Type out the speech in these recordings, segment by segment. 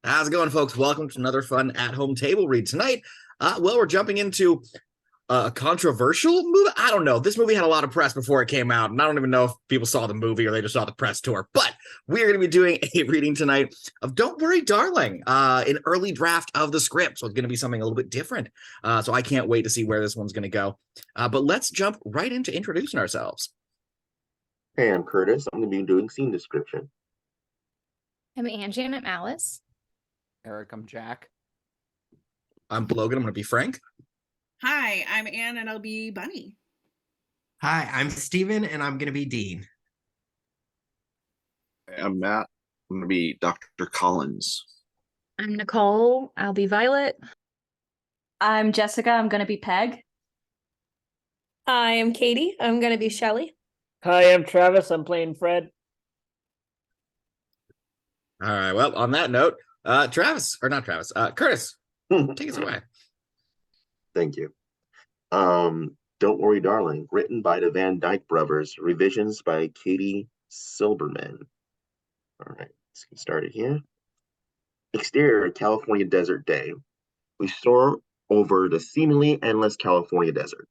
How's it going, folks? Welcome to another fun at-home table read tonight. We're jumping into a controversial movie. I don't know. This movie had a lot of press before it came out, and I don't even know if people saw the movie or they just saw the press tour. But we're going to be doing a reading tonight of "Don't Worry, Darling," an early draft of the script. So it's going to be something a little bit different. So I can't wait to see where this one's going to go. But let's jump right into introducing ourselves. Hey, I'm Curtis. I'm going to be doing scene description. I'm Angie and I'm Alice. Erik, I'm Jack. I'm Logan. I'm going to be Frank. Hi, I'm Anne and I'll be Bunny. Hi, I'm Steven and I'm going to be Dean. Hey, I'm Matt. I'm going to be Dr. Collins. I'm Nicole. I'll be Violet. I'm Jessica. I'm going to be Peg. Hi, I'm Catie. I'm going to be Shelley. Hi, I'm Travis. I'm playing Fred. All right. Well, on that note, Curtis, take us away. Thank you. Don't Worry, Darling, written by the Van Dyke Brothers, revisions by Catie Silberman. All right, let's get started here. Exterior, California desert day. We soar over the seemingly endless California desert.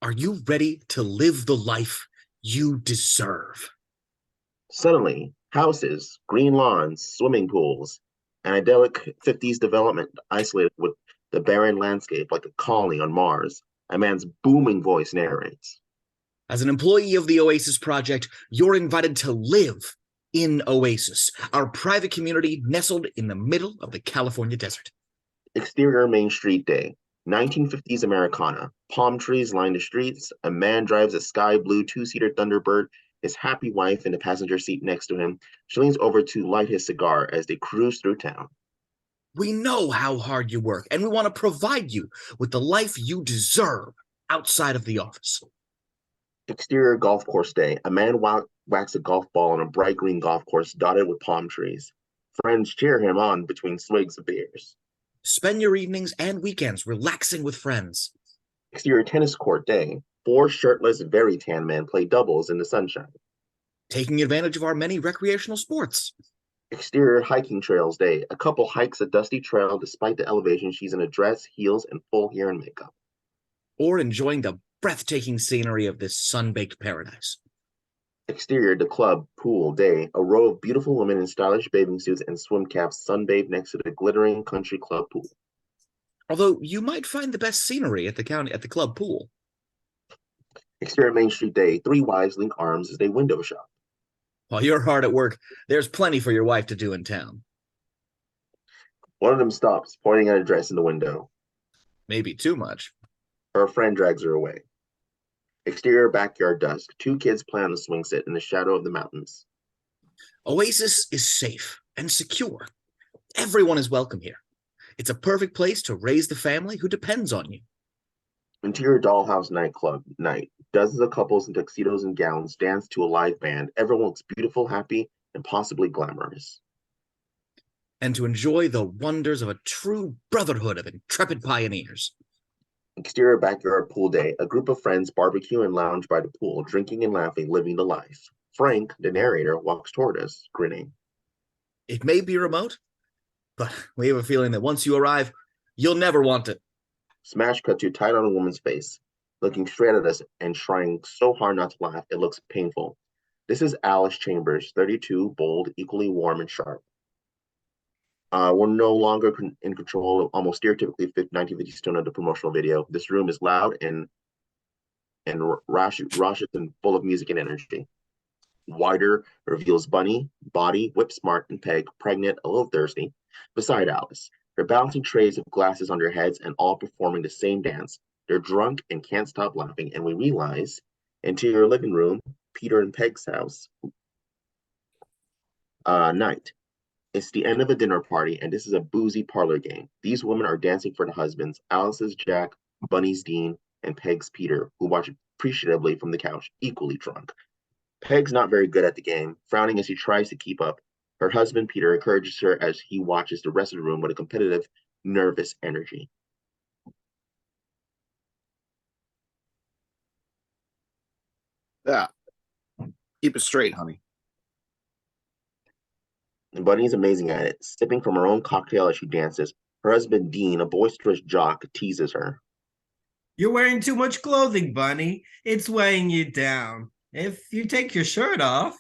Are you ready to live the life you deserve? Suddenly, houses, green lawns, swimming pools, an idyllic 50s development isolated with the barren landscape like a colony on Mars. A man's booming voice narrates. As an employee of the Oasis Project, you're invited to live in Oasis, our private community nestled in the middle of the California desert. Exterior Main Street day. 1950s Americana. Palm trees line the streets. A man drives a sky blue two-seater Thunderbird. His happy wife in the passenger seat next to him. She leans over to light his cigar as they cruise through town. We know how hard you work, and we want to provide you with the life you deserve outside of the office. Exterior golf course day. A man whacks a golf ball on a bright green golf course dotted with palm trees. Friends cheer him on between swigs of beers. Spend your evenings and weekends relaxing with friends. Exterior tennis court day. 4 shirtless, very tan men play doubles in the sunshine. Taking advantage of our many recreational sports. Exterior hiking trails day. A couple hikes a dusty trail despite the elevation. She's in a dress, heels, and full hair and makeup. Or enjoying the breathtaking scenery of this sun-baked paradise. Exterior the club pool day. A row of beautiful women in stylish bathing suits and swim caps sunbathe next to the glittering country club pool. Although you might find the best scenery at the club pool. Exterior Main Street day. 3 wives link arms as they window shop. While you're hard at work, there's plenty for your wife to do in town. One of them stops, pointing at a dress in the window. Maybe too much. Her friend drags her away. Exterior backyard dusk. 2 kids play on the swing set in the shadow of the mountains. Oasis is safe and secure. Everyone is welcome here. It's a perfect place to raise the family who depends on you. Interior dollhouse nightclub night. Dozens of couples in tuxedos and gowns dance to a live band. Everyone looks beautiful, happy, and possibly glamorous. And to enjoy the wonders of a true brotherhood of intrepid pioneers. Exterior backyard pool day. A group of friends barbecue and lounge by the pool, drinking and laughing, living the life. Frank, the narrator, walks toward us, grinning. It may be remote, but we have a feeling that once you arrive, you'll never want it. Smash cut to tight on a woman's face, looking straight at us and trying so hard not to laugh, it looks painful. This is Alice Chambers, 32, bold, equally warm and sharp. We're no longer in control of almost stereotypically 1950s tone of the promotional video. This room is loud and raucous and full of music and energy. Wider reveals Bunny, body, whip smart, and Peg, pregnant, a little thirsty, beside Alice. They're balancing trays of glasses on their heads and all performing the same dance. They're drunk and can't stop laughing, and we realize, interior living room, Peter and Peg's house. Night. It's the end of a dinner party, and this is a boozy parlor game. These women are dancing for the husbands, Alice's Jack, Bunny's Dean, and Peg's Peter, who watch appreciatively from the couch, equally drunk. Peg's not very good at the game, frowning as she tries to keep up. Her husband, Peter, encourages her as he watches the rest of the room with a competitive, nervous energy. Yeah. Keep it straight, honey. Bunny's amazing at it, sipping from her own cocktail as she dances. Her husband, Dean, a boisterous jock, teases her. You're wearing too much clothing, Bunny. It's weighing you down. If you take your shirt off.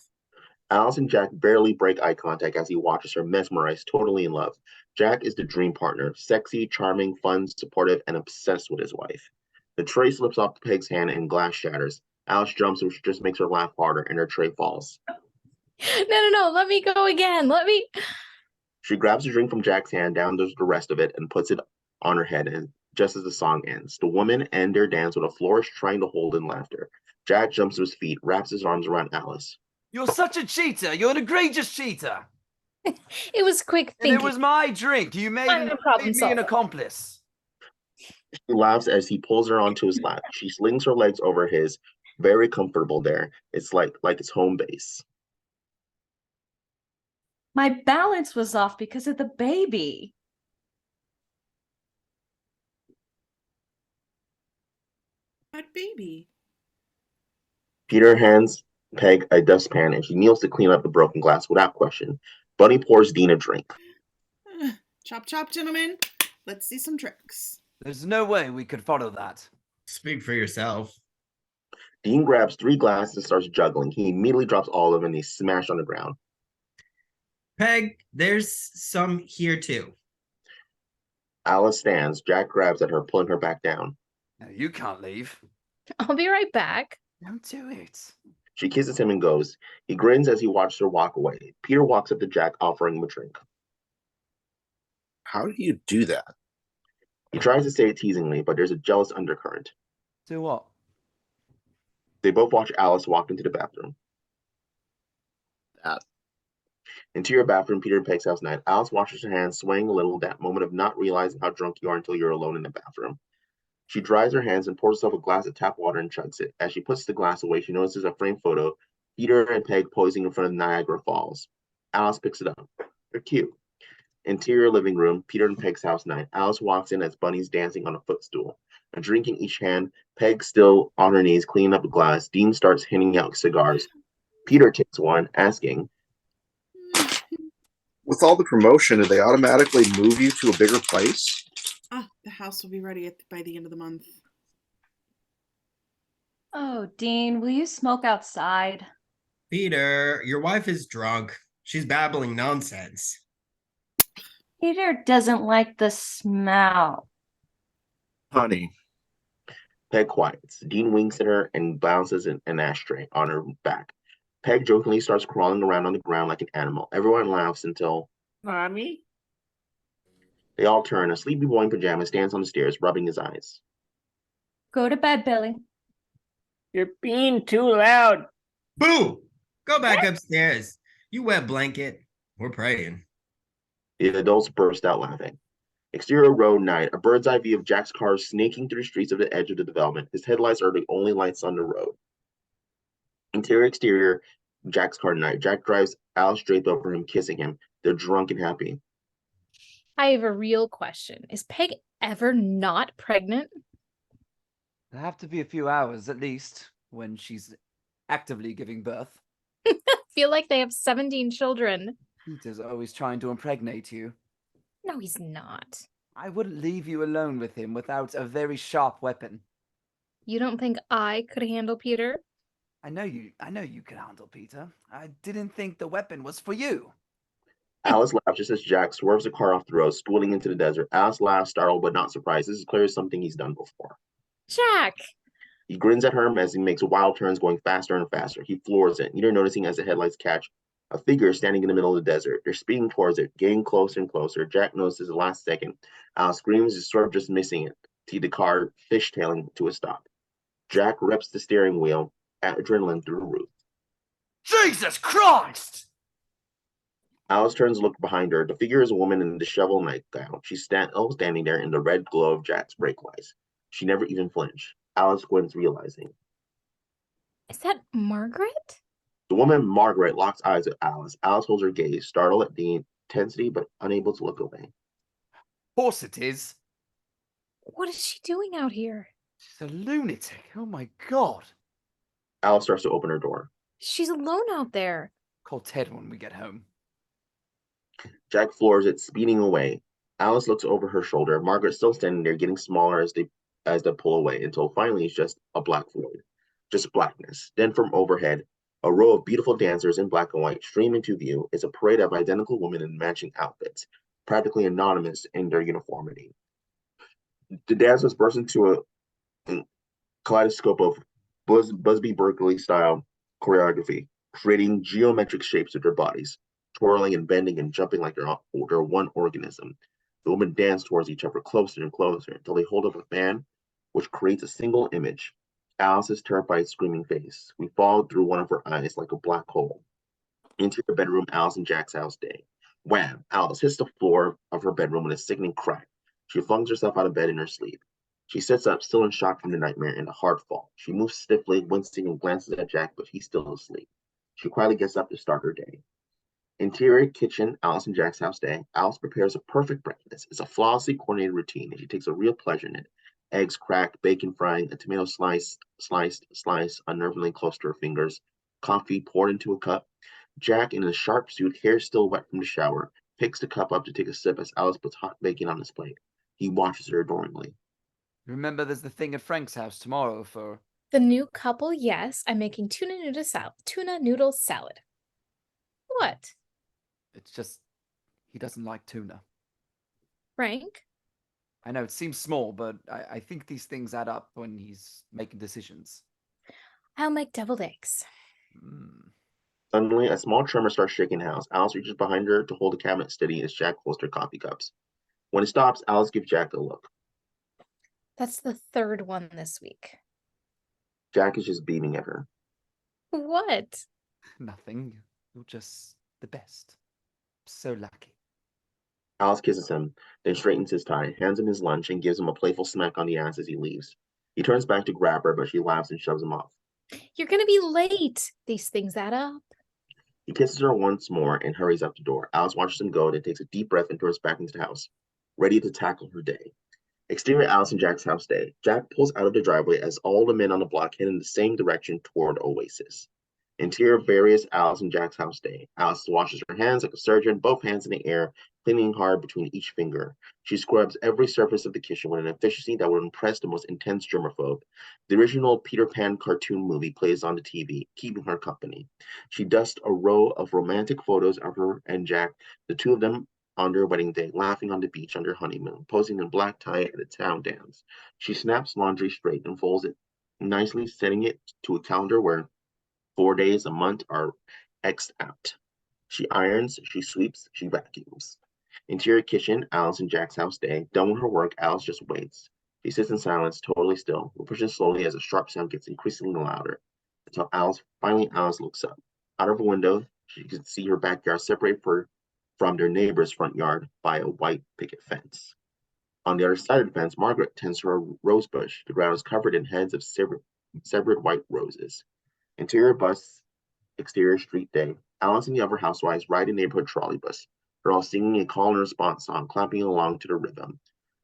Alice and Jack barely break eye contact as he watches her, mesmerized, totally in love. Jack is the dream partner, sexy, charming, fun, supportive, and obsessed with his wife. The tray slips off Peg's hand and glass shatters. Alice jumps, which just makes her laugh harder, and her tray falls. No, let me go again. Let me. She grabs a drink from Jack's hand, downers the rest of it, and puts it on her head, and just as the song ends. The women end their dance with a flourish trying to hold in laughter. Jack jumps to his feet, wraps his arms around Alice. You're such a cheater. You're an egregious cheater. It was quick And thinking. it was my drink. You made I'm a problem me an solver. accomplice. She laughs as he pulls her onto his lap. She slings her legs over his, very comfortable there. It's like it's home base. My balance was off because of the baby. What baby? Peter hands Peg a dustpan and she kneels to clean up the broken glass without question. Bunny pours Dean a drink. Chop, chop, gentlemen. Let's see some tricks. There's no way we could follow that. Speak for yourself. Dean grabs 3 glasses and starts juggling. He immediately drops all of them and they smash on the ground. Peg, there's some here too. Alice stands. Jack grabs at her, pulling her back down. No, you can't leave. I'll be right back. Don't do it. She kisses him and goes. He grins as he watches her walk away. Peter walks up to Jack, offering him a drink. How do you do that? He tries to say it teasingly, but there's a jealous undercurrent. Do what? They both watch Alice walk into the bathroom. That. Interior bathroom, Peter and Peg's house night. Alice washes her hands, swaying a little, that moment of not realizing how drunk you are until you're alone in the bathroom. She dries her hands and pours herself a glass of tap water and chugs it. As she puts the glass away, she notices a framed photo, Peter and Peg posing in front of Niagara Falls. Alice picks it up. They're cute. Interior living room, Peter and Peg's house night. Alice walks in as Bunny's dancing on a footstool. A drink in each hand, Peg still on her knees cleaning up a glass. Dean starts handing out cigars. Peter takes one, asking, With all the promotion, did they automatically move you to a bigger place? The house will be ready by the end of the month. Oh, Dean, will you smoke outside? Peter, your wife is drunk. She's babbling nonsense. Peter doesn't like the smell. Honey, Peg quiets. Dean winks at her and bounces an ashtray on her back. Peg jokingly starts crawling around on the ground like an animal. Everyone laughs until Mommy? they all turn. A sleepy boy in pajamas stands on the stairs, rubbing his eyes. Go to bed, Billy. You're being too loud. Boo! Go back upstairs. You wet blanket. We're praying. The adults burst out laughing. Exterior road night. A bird's eye view of Jack's car snaking through the streets of the edge of the development. His headlights are the only lights on the road. Exterior, Jack's car night. Jack drives Alice draped over him, kissing him. They're drunk and happy. I have a real question. Is Peg ever not pregnant? There'll have to be a few hours at least when she's actively giving birth. I feel like they have 17 children. Peter's always trying to impregnate you. No, he's not. I wouldn't leave you alone with him without a very sharp weapon. You don't think I could handle Peter? I know you can handle Peter. I didn't think the weapon was for you. Alice laughs just as Jack swerves the car off the road, spooling into the desert. Alice laughs, startled but not surprised. This is clearly something he's done before. Jack! He grins at her as he makes wild turns, going faster and faster. He floors it, neither noticing as the headlights catch a figure standing in the middle of the desert. They're speeding towards it, getting closer and closer. Jack notices the last second. Alice screams, is sort of just missing it. See the car fishtailing to a stop. Jack reps the steering wheel, adrenaline through the roof. Jesus Christ! Alice turns to look behind her. The figure is a woman in a disheveled nightgown. She's standing there in the red glow of Jack's brake lights. She never even flinched. Alice squints, realizing. Is that Margaret? The woman, Margaret, locks eyes with Alice. Alice holds her gaze, startled at the intensity, but unable to look away. Of course it is. What is she doing out here? She's a lunatic. Oh my God. Alice starts to open her door. She's alone out there. Call Ted when we get home. Jack floors it, speeding away. Alice looks over her shoulder. Margaret's still standing there, getting smaller as they pull away, until finally it's just a black void. Just blackness. Then from overhead, a row of beautiful dancers in black and white stream into view. It's a parade of identical women in matching outfits, practically anonymous in their uniformity. The dancers burst into a kaleidoscope of Busby Berkeley style choreography, creating geometric shapes with their bodies, twirling and bending and jumping like they're one organism. The women dance towards each other closer and closer until they hold up a fan, which creates a single image. Alice's terrified, screaming face. We fall through one of her eyes like a black hole. Into the bedroom, Alice and Jack's house day. Wham! Alice hits the floor of her bedroom with a sickening crack. She flings herself out of bed in her sleep. She sits up, still in shock from the nightmare and a hard fall. She moves stiffly, wincing, and glances at Jack, but he's still asleep. She quietly gets up to start her day. Interior kitchen, Alice and Jack's house day. Alice prepares a perfect breakfast. It's a flawlessly coordinated routine, and she takes a real pleasure in it. Eggs cracked, bacon frying, a tomato slice, unnervingly close to her fingers, coffee poured into a cup. Jack, in a sharp suit, hair still wet from the shower, picks the cup up to take a sip as Alice puts hot bacon on his plate. He watches her adoringly. Remember, there's the thing at Frank's house tomorrow for... The new couple, yes. I'm making tuna noodle salad. What? It's just... he doesn't like tuna. Frank? I know, it seems small, but I think these things add up when he's making decisions. I'll make deviled eggs. Suddenly, a small tremor starts shaking the house. Alice reaches behind her to hold the cabinet steady as Jack holds her coffee cups. When it stops, Alice gives Jack a look. That's the third one this week. Jack is just beaming at her. What? Nothing. You're just the best. So lucky. Alice kisses him, then straightens his tie, hands him his lunch, and gives him a playful smack on the ass as he leaves. He turns back to grab her, but she laughs and shoves him off. You're gonna be late. These things add up. He kisses her once more and hurries out the door. Alice watches him go, then takes a deep breath and turns back into the house, ready to tackle her day. Exterior Alice and Jack's house day. Jack pulls out of the driveway as all the men on the block head in the same direction toward Oasis. Interior various Alice and Jack's house day. Alice washes her hands like a surgeon, both hands in the air, cleaning hard between each finger. She scrubs every surface of the kitchen with an efficiency that would impress the most intense germaphobe. The original Peter Pan cartoon movie plays on the TV, keeping her company. She dusts a row of romantic photos of her and Jack, the two of them on their wedding day, laughing on the beach on their honeymoon, posing in black tie at a town dance. She snaps laundry straight and folds it nicely, setting it to a calendar where 4 days a month are X'd out. She irons, she sweeps, she vacuums. Interior kitchen, Alice and Jack's house day. Done with her work, Alice just waits. She sits in silence, totally still, pushing slowly as a sharp sound gets increasingly louder, until Alice looks up. Out of a window, she can see her backyard separated from their neighbor's front yard by a white picket fence. On the other side of the fence, Margaret tends to her rose bush. The ground is covered in heads of severed white roses. Interior bus, exterior street day. Alice and the other housewives ride a neighborhood trolley bus. They're all singing a call and response song, clapping along to the rhythm.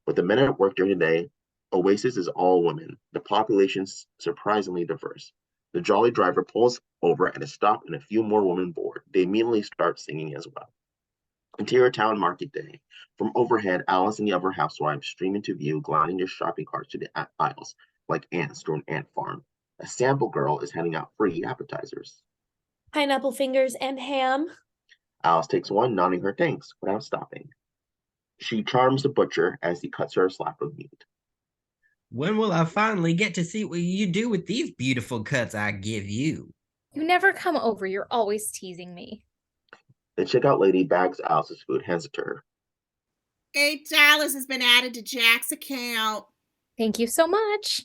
With the men at work during the day, Oasis is all women. The population's surprisingly diverse. The jolly driver pulls over at a stop and a few more women board. They immediately start singing as well. Interior town market day. From overhead, Alice and the other housewives stream into view, gliding their shopping carts to the aisles like ants through an ant farm. A sample girl is handing out free appetizers. Pineapple fingers and ham. Alice takes one, nodding her thanks without stopping. She charms the butcher as he cuts her a slab of meat. When will I finally get to see what you do with these beautiful cuts I give you? You never come over. You're always teasing me. The checkout lady bags Alice's food, hands it to her. $8 has been added to Jack's account. Thank you so much.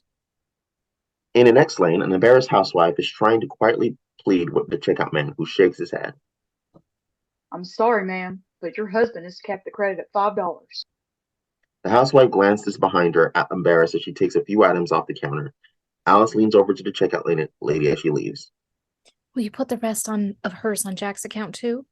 In the next lane, an embarrassed housewife is trying to quietly plead with the checkout man, who shakes his head. I'm sorry, ma'am, but your husband has kept the credit at $5. The housewife glances behind her, embarrassed as she takes a few items off the counter. Alice leans over to the checkout lady as she leaves. Will you put the rest of hers on Jack's account too?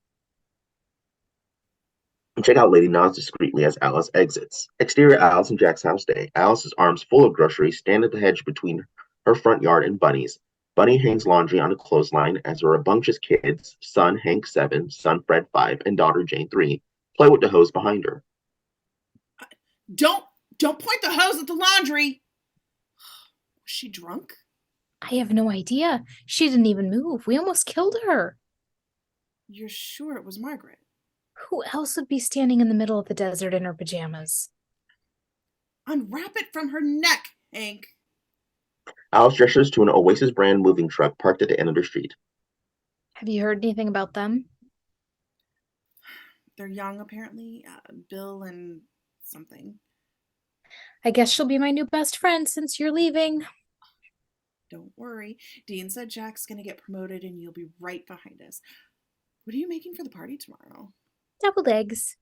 The checkout lady nods discreetly as Alice exits. Exterior Alice and Jack's house day. Alice's arms full of groceries stand at the hedge between her front yard and Bunny's. Bunny hangs laundry on a clothesline as her rambunctious kids, son Hank 7, son Fred 5, and daughter Jane 3, play with the hose behind her. Don't point the hose at the laundry. Was she drunk? I have no idea. She didn't even move. We almost killed her. You're sure it was Margaret? Who else would be standing in the middle of the desert in her pajamas? Unwrap it from her neck, Hank. Alice gestures to an Oasis brand moving truck parked at the end of the street. Have you heard anything about them? They're young, apparently. Bill and something. I guess she'll be my new best friend since you're leaving. Don't worry. Dean said Jack's going to get promoted and you'll be right behind us. What are you making for the party tomorrow? Deviled eggs.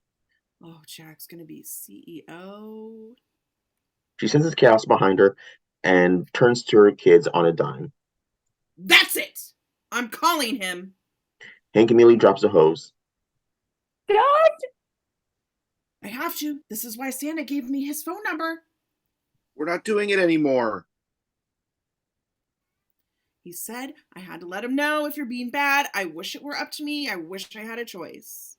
Oh, Jack's going to be CEO. She senses chaos behind her and turns to her kids on a dime. That's it! I'm calling him. Hank immediately drops the hose. God! I have to. This is why Santa gave me his phone number. We're not doing it anymore. He said I had to let him know if you're being bad. I wish it were up to me. I wish I had a choice.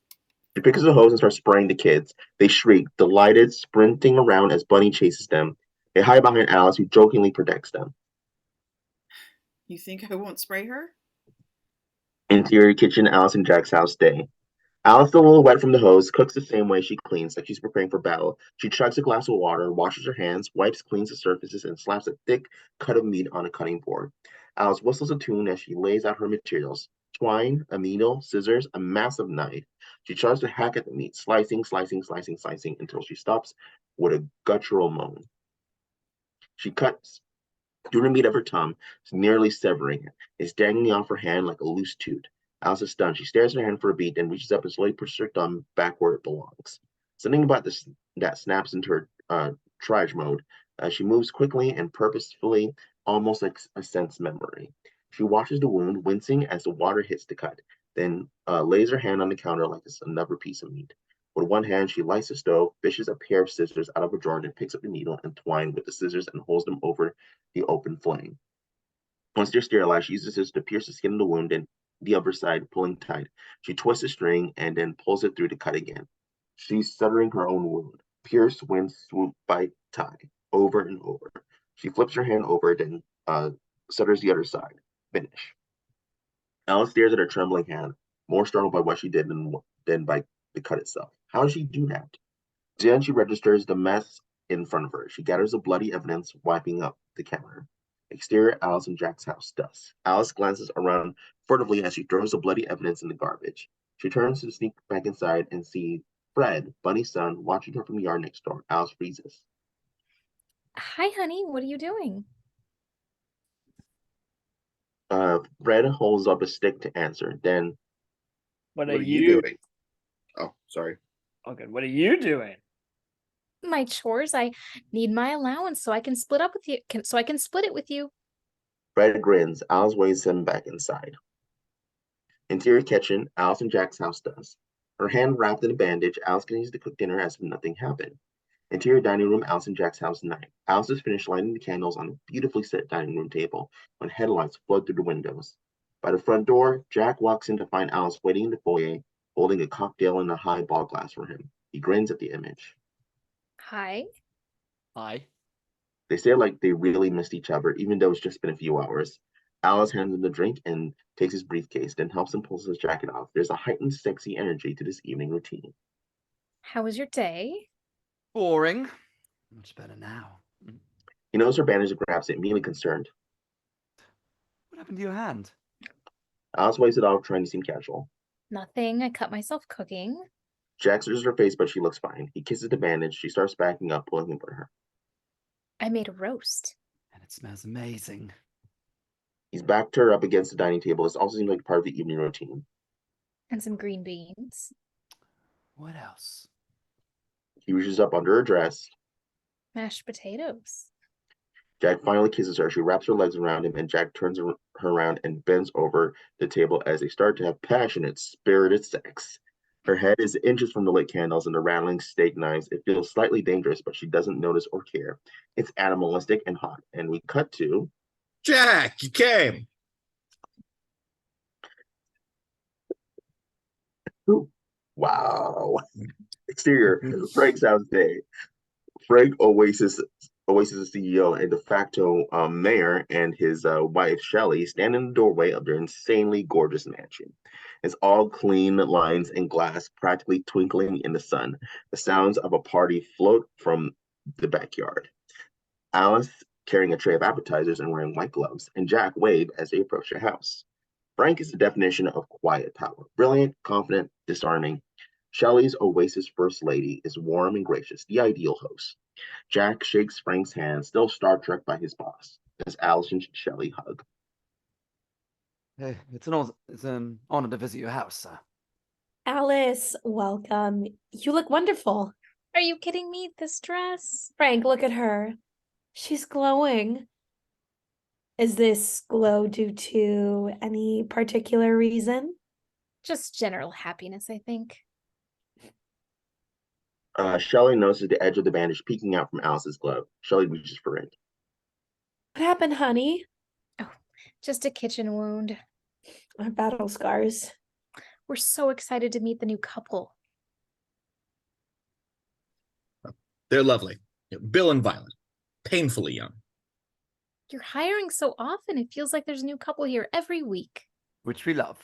She picks up the hose and starts spraying the kids. They shriek, delighted, sprinting around as Bunny chases them. They hide behind Alice, who jokingly protects them. You think I won't spray her? Interior kitchen, Alice and Jack's house day. Alice, still a little wet from the hose, cooks the same way she cleans, like she's preparing for battle. She chugs a glass of water, washes her hands, wipes, cleans the surfaces, and slaps a thick cut of meat on a cutting board. Alice whistles a tune as she lays out her materials. Twine, a needle, scissors, a massive knife. She tries to hack at the meat, slicing until she stops with a guttural moan. She cuts through the meat of her tongue, nearly severing it. It's dangling off her hand like a loose tooth. Alice is stunned. She stares at her hand for a beat, then reaches up and slowly pushes her thumb back where it belongs. Something about this that snaps into her triage mode. She moves quickly and purposefully, almost like a sense memory. She washes the wound, wincing as the water hits the cut, then lays her hand on the counter like it's another piece of meat. With one hand, she lights the stove, fishes a pair of scissors out of a drawer, and picks up the needle and twine with the scissors and holds them over the open flame. Once they're sterilized, she uses the scissors to pierce the skin of the wound and the other side, pulling tight. She twists the string and then pulls it through to cut again. She's severing her own wound. Pierce, wince, swoop, bite, tie, over and over. She flips her hand over, then severs the other side. Finish. Alice stares at her trembling hand, more startled by what she did than by the cut itself. How did she do that? Then she registers the mess in front of her. She gathers the bloody evidence, wiping up the counter. Exterior, Alice and Jack's house, dust. Alice glances around furtively as she throws the bloody evidence in the garbage. She turns to sneak back inside and see Fred, Bunny's son, watching her from the yard next door. Alice freezes. Hi, honey. What are you doing? Fred holds up a stick to answer. Then, What What are are you you? doing? Oh, sorry. Okay, what are you doing? My chores. I need my allowance so I can split up with you. So I can split it with you. Fred grins. Alice waves him back inside. Interior kitchen, Alice and Jack's house does. Her hand wrapped in a bandage, Alice continues to cook dinner as if nothing happened. Interior dining room, Alice and Jack's house night. Alice has finished lighting the candles on a beautifully set dining room table when headlights flood through the windows. By the front door, Jack walks in to find Alice waiting in the foyer, holding a cocktail in a highball glass for him. He grins at the image. Hi. Hi. They say like they really missed each other, even though it's just been a few hours. Alice hands him the drink and takes his briefcase, then helps him pull his jacket off. There's a heightened sexy energy to this evening routine. How was your day? Boring. Much better now. He knows her bandage and grabs it, immediately concerned. What happened to your hand? Alice waves it off, trying to seem casual. Nothing. I cut myself cooking. Jack searches her face, but she looks fine. He kisses the bandage. She starts backing up, pulling him for her. I made a roast. And it smells amazing. He's backed her up against the dining table. This also seems like part of the evening routine. And some green beans. What else? He reaches up under her dress. Mashed potatoes. Jack finally kisses her. She wraps her legs around him, and Jack turns her around and bends over the table as they start to have passionate, spirited sex. Her head is inches from the lit candles and the rattling steak knives. It feels slightly dangerous, but she doesn't notice or care. It's animalistic and hot. And we cut to... Jack, you came. Ooh, wow. Exterior, Frank's house day. Frank Oasis CEO and de facto mayor and his wife Shelley stand in the doorway of their insanely gorgeous mansion. It's all clean lines and glass practically twinkling in the sun. The sounds of a party float from the backyard. Alice carrying a tray of appetizers and wearing white gloves, and Jack wave as they approach their house. Frank is the definition of quiet power. Brilliant, confident, disarming. Shelley's Oasis First Lady is warm and gracious, the ideal host. Jack shakes Frank's hand, still Star Trek by his boss, as Alice and Shelley hug. Hey, it's an honor to visit your house, sir. Alice, welcome. You look wonderful. Are you kidding me? This dress? Frank, look at her. She's glowing. Is this glow due to any particular reason? Just general happiness, I think. Shelley notices the edge of the bandage peeking out from Alice's glove. Shelley reaches for it. What happened, honey? Oh, just a kitchen wound. Our battle scars. We're so excited to meet the new couple. They're lovely. Bill and Violet. Painfully young. You're hiring so often. It feels like there's a new couple here every week. Which we love.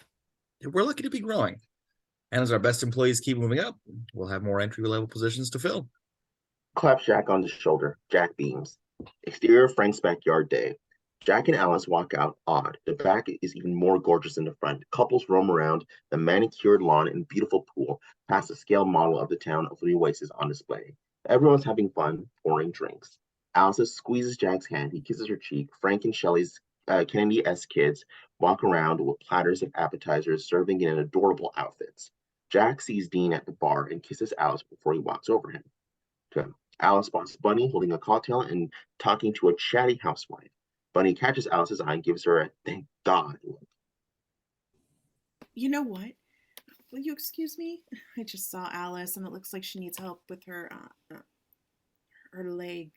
We're lucky to be growing. And as our best employees keep moving up, we'll have more entry-level positions to fill. Claps Jack on the shoulder. Jack beams. Exterior Frank's backyard day. Jack and Alice walk out awed. The back is even more gorgeous than the front. Couples roam around the manicured lawn and beautiful pool, past the scale model of the town of the Oasis on display. Everyone's having fun, pouring drinks. Alice squeezes Jack's hand. He kisses her cheek. Frank and Shelley's Kennedy-esque kids walk around with platters of appetizers serving in adorable outfits. Jack sees Dean at the bar and kisses Alice before he walks over him. Alice spots Bunny holding a cocktail and talking to a chatty housewife. Bunny catches Alice's eye and gives her a thank God look. You know what? Will you excuse me? I just saw Alice and it looks like she needs help with her leg.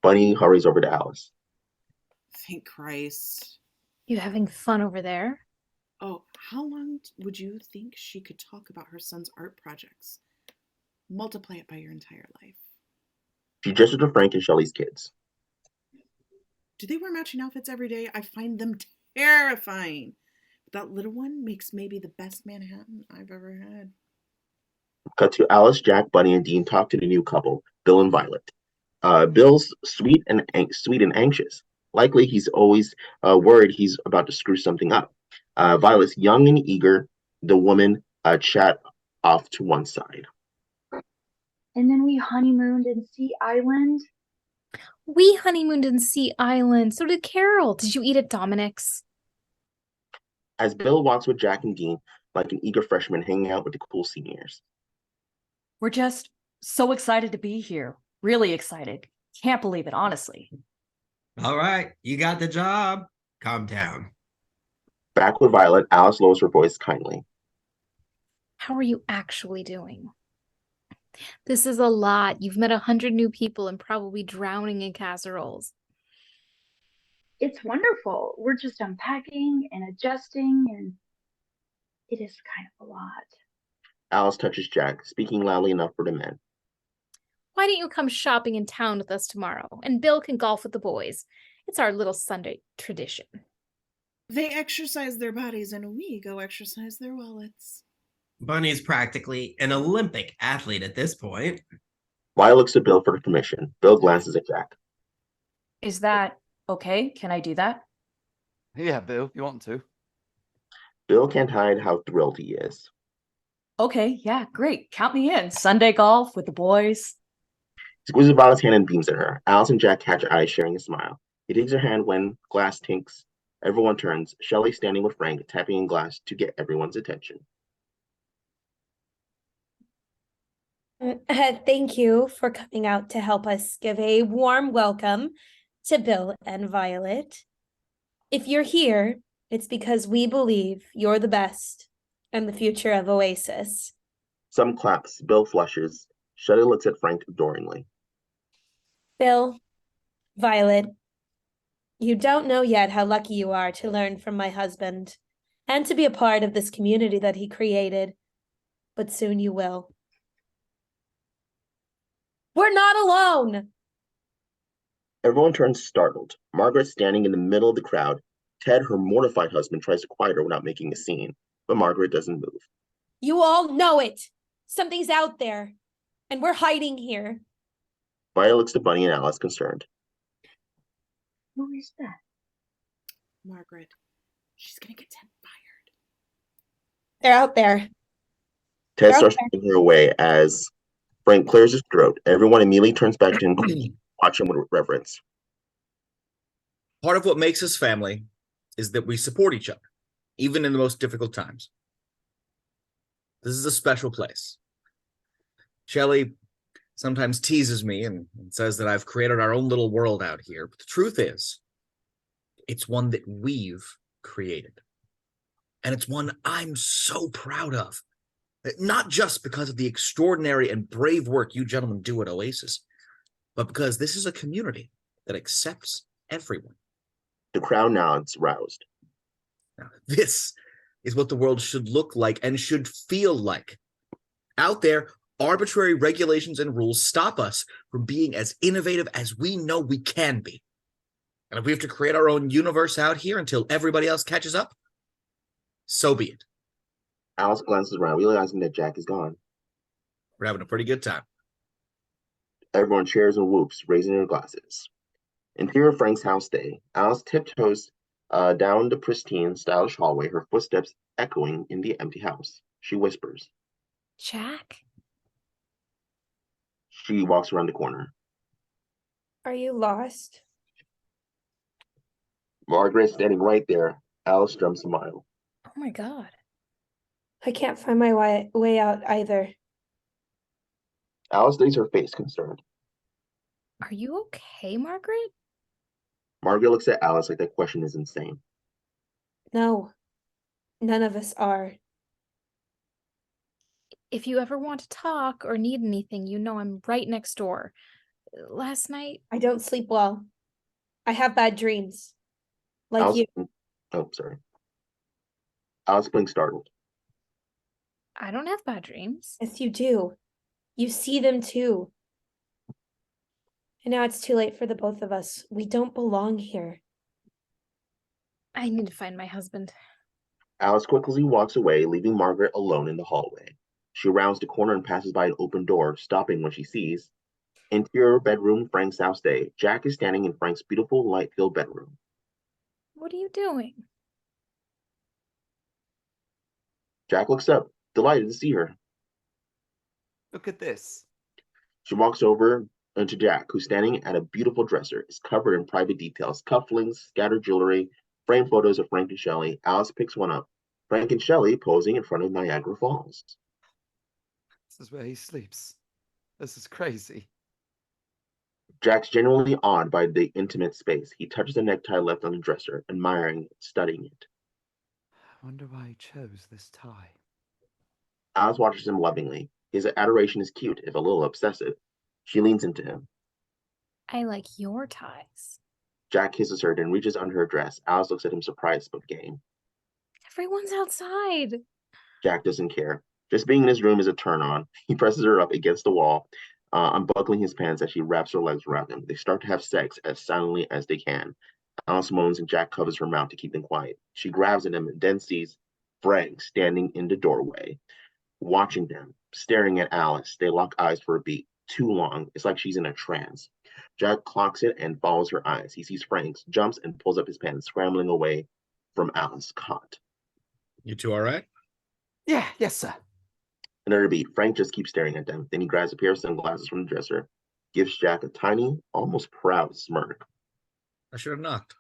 Bunny hurries over to Alice. Thank Christ. You having fun over there? Oh, how long would you think she could talk about her son's art projects? Multiply it by your entire life. She gestures to Frank and Shelley's kids. Do they wear matching outfits every day? I find them terrifying. But that little one makes maybe the best Manhattan I've ever had. Cut to Alice, Jack, Bunny, and Dean talk to the new couple, Bill and Violet. Bill's sweet and anxious. Likely he's always worried he's about to screw something up. Violet's young and eager. The woman chat off to one side. And then we honeymooned in Sea Island. We honeymooned in Sea Island. So did Carol. Did you eat at Dominic's? As Bill walks with Jack and Dean, like an eager freshman hanging out with the cool seniors. We're just so excited to be here. Really excited. Can't believe it, honestly. All right, you got the job. Calm down. Back with Violet, Alice lowers her voice kindly. How are you actually doing? This is a lot. You've met 100 new people and probably drowning in casseroles. It's wonderful. We're just unpacking and adjusting, and it is kind of a lot. Alice touches Jack, speaking loudly enough for the men. Why don't you come shopping in town with us tomorrow? And Bill can golf with the boys. It's our little Sunday tradition. They exercise their bodies and we go exercise their wallets. Bunny's practically an Olympic athlete at this point. Violet looks to Bill for permission. Bill glances at Jack. Is that okay? Can I do that? Yeah, Bill, if you want to. Bill can't hide how thrilled he is. Okay, yeah, great. Count me in. Sunday golf with the boys. He squeezes Violet's hand and beams at her. Alice and Jack catch her eyes, sharing a smile. He takes her hand when glass tinks. Everyone turns. Shelley standing with Frank, tapping in glass to get everyone's attention. Thank you for coming out to help us give a warm welcome to Bill and Violet. If you're here, it's because we believe you're the best and the future of Oasis. Some claps. Bill flushes. Shelley looks at Frank adoringly. Bill, Violet, you don't know yet how lucky you are to learn from my husband and to be a part of this community that he created, but soon you will. We're not alone. Everyone turns startled. Margaret standing in the middle of the crowd. Ted, her mortified husband, tries to quiet her without making a scene, but Margaret doesn't move. You all know it. Something's out there, and we're hiding here. Violet looks to Bunny and Alice, concerned. Who is that? Margaret. She's gonna get Ted fired. They're out there. Ted starts pushing her away as Frank clears his throat. Everyone immediately turns back to him, watch him with reverence. Part of what makes us family is that we support each other, even in the most difficult times. This is a special place. Shelley sometimes teases me and says that I've created our own little world out here. But the truth is, it's one that we've created. And it's one I'm so proud of. Not just because of the extraordinary and brave work you gentlemen do at Oasis, but because this is a community that accepts everyone. The crowd nods, roused. Now, this is what the world should look like and should feel like. Out there, arbitrary regulations and rules stop us from being as innovative as we know we can be. And if we have to create our own universe out here until everybody else catches up, so be it. Alice glances around, realizing that Jack is gone. We're having a pretty good time. Everyone cheers and whoops, raising their glasses. Interior Frank's house day. Alice tiptoes down the pristine, stylish hallway, her footsteps echoing in the empty house. She whispers. Jack? She walks around the corner. Are you lost? Margaret standing right there. Alice jumps a mile. Oh my God. I can't find my way out either. Alice lays her face, concerned. Are you okay, Margaret? Margaret looks at Alice like that question is insane. No, none of us are. If you ever want to talk or need anything, you know I'm right next door. Last night... I don't sleep well. I have bad dreams. Like Alice, you. Oh, sorry. Alice blinks, startled. I don't have bad dreams. Yes, you do. You see them too. And now it's too late for the both of us. We don't belong here. I need to find my husband. Alice quickly walks away, leaving Margaret alone in the hallway. She rounds the corner and passes by an open door, stopping when she sees interior bedroom, Frank's house day. Jack is standing in Frank's beautiful, light-filled bedroom. What are you doing? Jack looks up, delighted to see her. Look at this. She walks over to Jack, who's standing at a beautiful dresser. It's covered in private details, cufflinks, scattered jewelry, framed photos of Frank and Shelley. Alice picks one up. Frank and Shelley posing in front of Niagara Falls. This is where he sleeps. This is crazy. Jack's genuinely awed by the intimate space. He touches the necktie left on the dresser, admiring it, studying it. I wonder why he chose this tie. Alice watches him lovingly. His adoration is cute, if a little obsessive. She leans into him. I like your ties. Jack kisses her, then reaches under her dress. Alice looks at him surprised but game. Everyone's outside. Jack doesn't care. Just being in his room is a turn on. He presses her up against the wall, unbuckling his pants as she wraps her legs around him. They start to have sex as silently as they can. Alice moans and Jack covers her mouth to keep them quiet. She grabs at him and then sees Frank standing in the doorway, watching them, staring at Alice. They lock eyes for a beat. Too long. It's like she's in a trance. Jack clocks it and follows her eyes. He sees Frank's, jumps and pulls up his pants, scrambling away from Alice, caught. You two all right? Yeah, yes, sir. Another beat. Frank just keeps staring at them. Then he grabs a pair of sunglasses from the dresser, gives Jack a tiny, almost proud smirk. I should have knocked.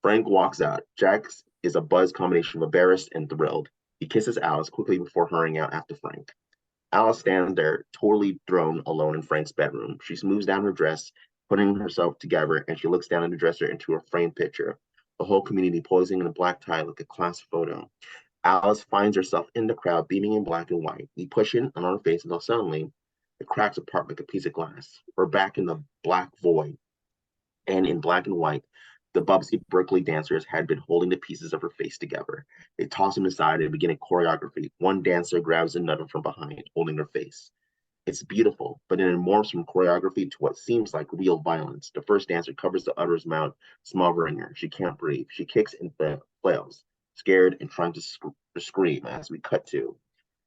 Frank walks out. Jack is a buzz combination of embarrassed and thrilled. He kisses Alice quickly before hurrying out after Frank. Alice stands there, totally thrown alone in Frank's bedroom. She smooths down her dress, putting herself together, and she looks down at the dresser into her framed picture. The whole community posing in a black tie like a class photo. Alice finds herself in the crowd, beaming in black and white. We push in on her face until suddenly it cracks apart like a piece of glass. We're back in the black void. And in black and white, the Bubsy Berkeley dancers had been holding the pieces of her face together. They toss them aside and begin a choreography. One dancer grabs another from behind, holding her face. It's beautiful, but it morphs from choreography to what seems like real violence. The first dancer covers the other's mouth, smothering her. She can't breathe. She kicks and flails, scared and trying to scream as we cut to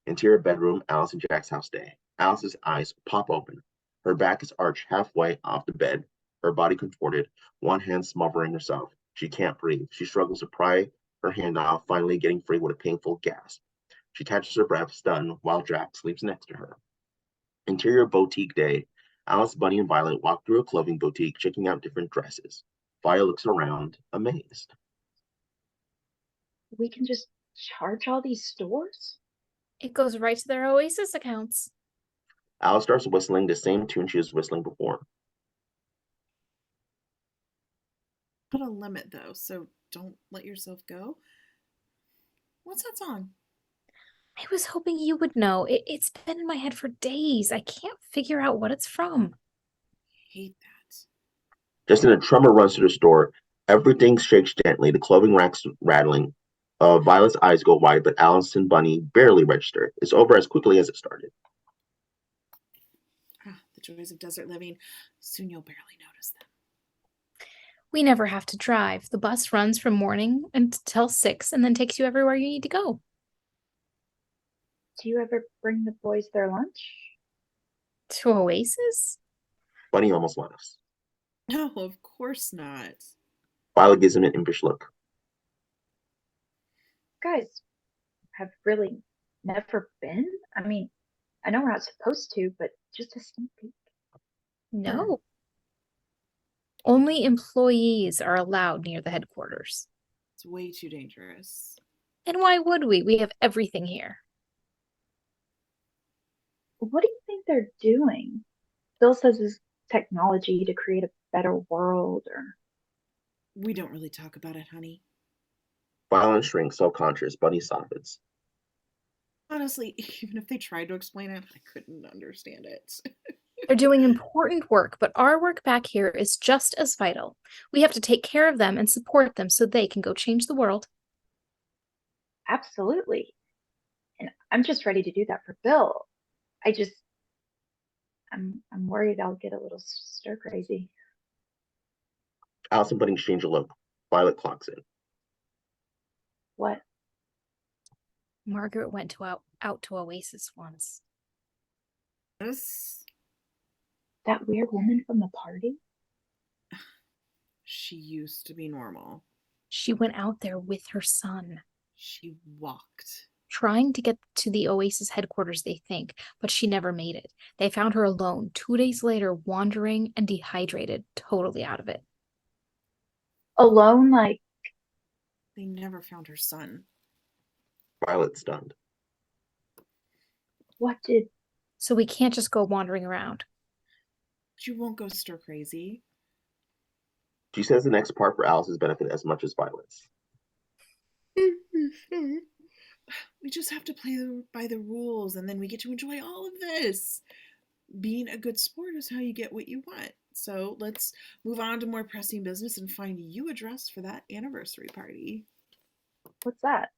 interior bedroom, Alice and Jack's house day. Alice's eyes pop open. Her back is arched halfway off the bed, her body contorted, one hand smothering herself. She can't breathe. She struggles to pry her hand off, finally getting free with a painful gasp. She catches her breath, stunned, while Jack sleeps next to her. Interior boutique day. Alice, Bunny, and Violet walk through a clothing boutique, checking out different dresses. Violet looks around, amazed. We can just charge all these stores? It goes right to their Oasis accounts. Alice starts whistling the same tune she was whistling before. Put a limit, though, so don't let yourself go. What's that song? I was hoping you would know. It's been in my head for days. I can't figure out what it's from. Hate that. Just then, a tremor runs to the store. Everything shakes gently, the clothing racks rattling. Violet's eyes go wide, but Alice and Bunny barely register. It's over as quickly as it started. The joys of desert living. Soon you'll barely notice them. We never have to drive. The bus runs from morning until 6 and then takes you everywhere you need to go. Do you ever bring the boys their lunch? To Oasis? Bunny almost laughs. No, of course not. Violet gives him an impish look. Guys have really never been? I mean, I know we're not supposed to, but just a sneak peek. No. Only employees are allowed near the headquarters. It's way too dangerous. And why would we? We have everything here. What do you think they're doing? Bill says it's technology to create a better world, or... We don't really talk about it, honey. Violet shrinks, self-conscious. Bunny softens. Honestly, even if they tried to explain it, I couldn't understand it. They're doing important work, but our work back here is just as vital. We have to take care of them and support them so they can go change the world. Absolutely. And I'm just ready to do that for Bill. I'm worried I'll get a little stir crazy. Alice and Bunny exchange a look. Violet clocks in. What? Margaret went out to Oasis once. Yes. That weird woman from the party? She used to be normal. She went out there with her son. She walked. Trying to get to the Oasis headquarters, they think, but she never made it. They found her alone 2 days later, wandering and dehydrated, totally out of it. Alone, like... They never found her son. Violet stunned. What did... So we can't just go wandering around. But you won't go stir crazy. She says the next part for Alice's benefit as much as Violet's. We just have to play by the rules, and then we get to enjoy all of this. Being a good sport is how you get what you want. So let's move on to more pressing business and find you a dress for that anniversary party. What's that?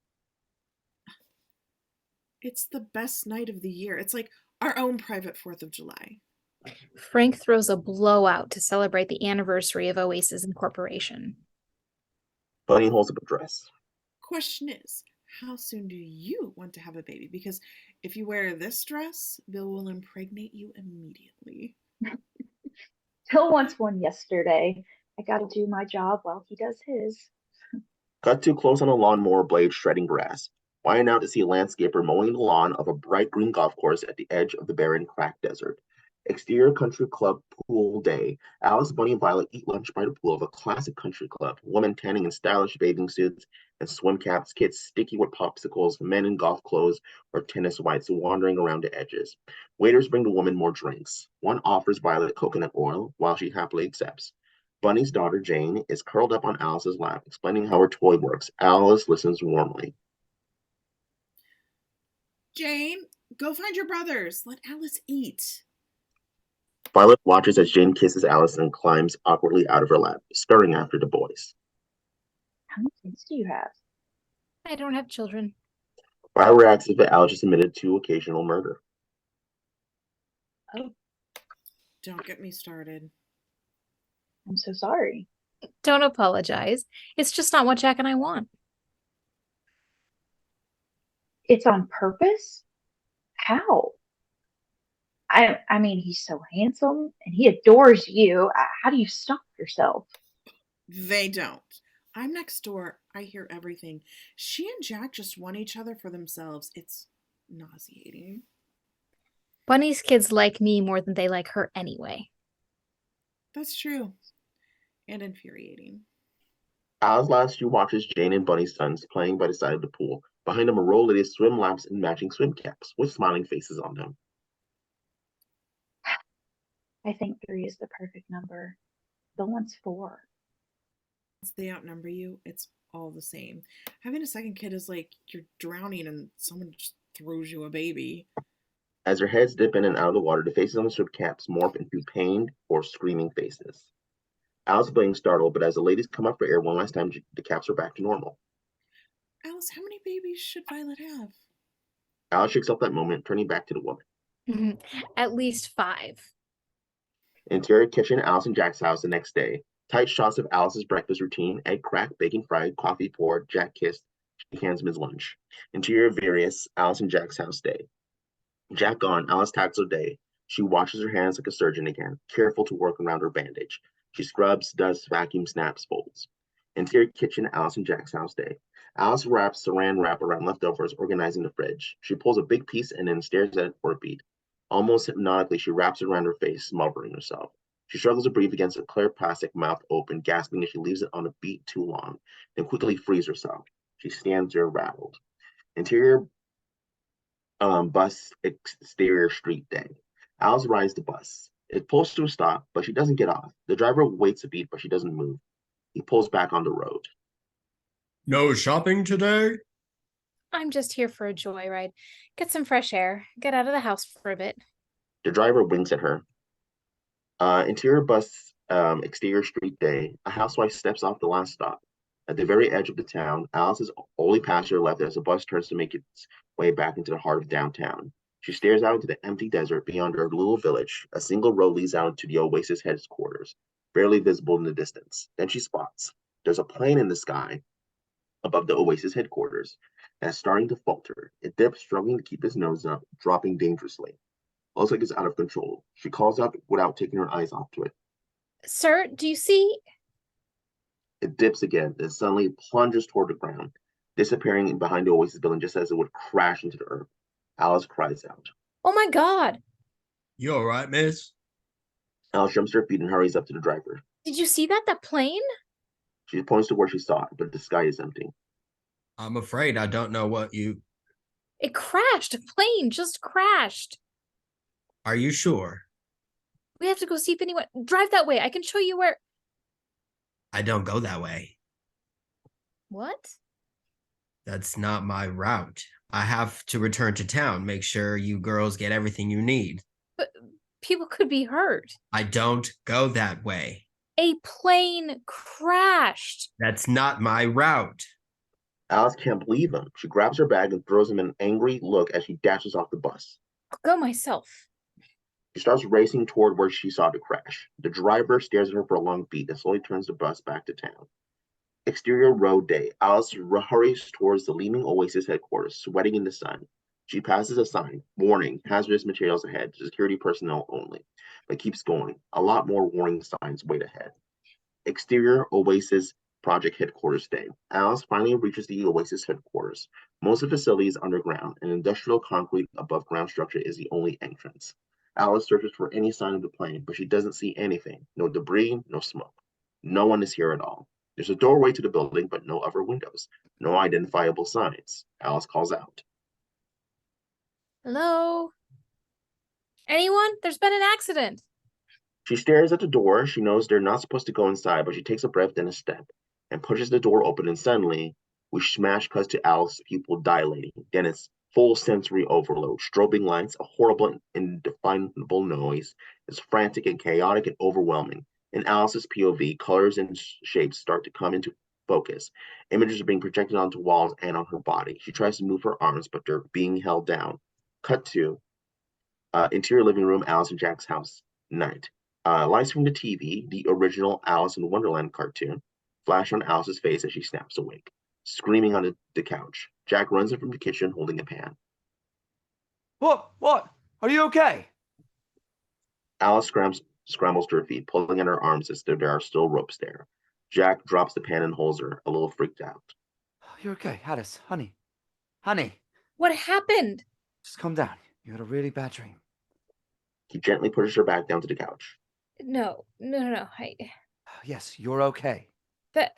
It's the best night of the year. It's like our own private 4th of July. Frank throws a blowout to celebrate the anniversary of Oasis Incorporation. Bunny holds up a dress. Question is, how soon do you want to have a baby? Because if you wear this dress, Bill will impregnate you immediately. Bill wants one yesterday. I gotta do my job while he does his. Cut to close on a lawnmower blade shredding grass. Wind out to see a landscaper mowing the lawn of a bright green golf course at the edge of the barren, cracked desert. Exterior country club pool day. Alice, Bunny, and Violet eat lunch by the pool of a classic country club. Women tanning in stylish bathing suits and swim caps, kids sticky with popsicles, men in golf clothes or tennis whites wandering around the edges. Waiters bring the woman more drinks. One offers Violet coconut oil, while she happily accepts. Bunny's daughter, Jane, is curled up on Alice's lap, explaining how her toy works. Alice listens warmly. Jane, go find your brothers. Let Alice eat. Violet watches as Jane kisses Alice and climbs awkwardly out of her lap, scurrying after the boys. How many kids do you have? I don't have children. Violet reacts as if Alice just admitted to occasional murder. Oh, Don't get me started. I'm so sorry. Don't apologize. It's just not what Jack and I want. It's on purpose? How? I mean, he's so handsome and he adores you. How do you stop yourself? They don't. I'm next door. I hear everything. She and Jack just want each other for themselves. It's nauseating. Bunny's kids like me more than they like her anyway. That's true. And infuriating. Alice last you watches Jane and Bunny's sons playing by the side of the pool. Behind them, a row ladies swim laps in matching swim caps with smiling faces on them. I think 3 is the perfect number. The one's 4. Once they outnumber you, it's all the same. Having a second kid is like you're drowning and someone just throws you a baby. As their heads dip in and out of the water, the faces on the swim caps morph into pained or screaming faces. Alice is being startled, but as the ladies come up for air one last time, the caps are back to normal. Alice, how many babies should Violet have? Alice shakes off that moment, turning back to the woman. At least 5. Interior kitchen, Alice and Jack's house the next day. Tight shots of Alice's breakfast routine: egg cracked, bacon fried, coffee poured, Jack kissed. She hands him his lunch. Interior various, Alice and Jack's house day. Jack gone, Alice tackles her day. She washes her hands like a surgeon again, careful to work around her bandage. She scrubs, dusts, vacuums, snaps, folds. Interior kitchen, Alice and Jack's house day. Alice wraps saran wrap around leftovers, organizing the fridge. She pulls a big piece and then stares at it for a beat. Almost hypnotically, she wraps it around her face, smothering herself. She struggles to breathe against a clear plastic, mouth open, gasping as she leaves it on a beat too long, then quickly frees herself. She stands there rattled. Interior bus, exterior street day. Alice rides the bus. It pulls to a stop, but she doesn't get off. The driver waits a beat, but she doesn't move. He pulls back on the road. No shopping today? I'm just here for a joyride. Get some fresh air. Get out of the house for a bit. The driver winks at her. Interior bus, exterior street day. A housewife steps off the last stop. At the very edge of the town, Alice's only passenger left as the bus turns to make its way back into the heart of downtown. She stares out into the empty desert beyond her little village. A single road leads out to the Oasis headquarters, barely visible in the distance. Then she spots. There's a plane in the sky above the Oasis headquarters that's starting to falter. It dips, struggling to keep its nose up, dropping dangerously. Looks like it's out of control. She calls out without taking her eyes off to it. Sir, do you see? It dips again, then suddenly plunges toward the ground, disappearing behind the Oasis building just as it would crash into the earth. Alice cries out. Oh my God. You all right, miss? Alice jumps to her feet and hurries up to the driver. Did you see that? That plane? She points to where she saw it, but the sky is empty. I'm afraid I don't know what you... It crashed. A plane just crashed. Are you sure? We have to go see if anyone... Drive that way. I can show you where... I don't go that way. What? That's not my route. I have to return to town, make sure you girls get everything you need. But people could be hurt. I don't go that way. A plane crashed. That's not my route. Alice can't believe him. She grabs her bag and throws him an angry look as she dashes off the bus. I'll go myself. She starts racing toward where she saw the crash. The driver stares at her for a long beat and slowly turns the bus back to town. Exterior road day. Alice hurries towards the Leaming Oasis headquarters, sweating in the sun. She passes a sign, warning, hazardous materials ahead, security personnel only, but keeps going. A lot more warning signs wait ahead. Exterior Oasis project headquarters day. Alice finally reaches the Oasis headquarters. Most of the facility is underground. An industrial concrete above ground structure is the only entrance. Alice searches for any sign of the plane, but she doesn't see anything. No debris, no smoke. No one is here at all. There's a doorway to the building, but no other windows. No identifiable signs. Alice calls out. Hello? Anyone? There's been an accident. She stares at the door. She knows they're not supposed to go inside, but she takes a breath, then a step, and pushes the door open, and suddenly, we smash cuts to Alice's pupil dilating. Then it's full sensory overload. Strobing lights, a horrible, indefinable noise. It's frantic and chaotic and overwhelming. In Alice's POV, colors and shapes start to come into focus. Images are being projected onto walls and on her body. She tries to move her arms, but they're being held down. Cut to Interior living room, Alice and Jack's house. Night. Lights from the TV, the original Alice in Wonderland cartoon, flash on Alice's face as she snaps awake, screaming on the couch. Jack runs in from the kitchen holding a pan. What? Are you okay? Alice scrambles to her feet, pulling at her arms as there are still ropes there. Jack drops the pan and holds her, a little freaked out. You're okay, Alice. Honey. What happened? Just calm down. You had a really bad dream. He gently pushes her back down to the couch. No. Yes, you're okay. But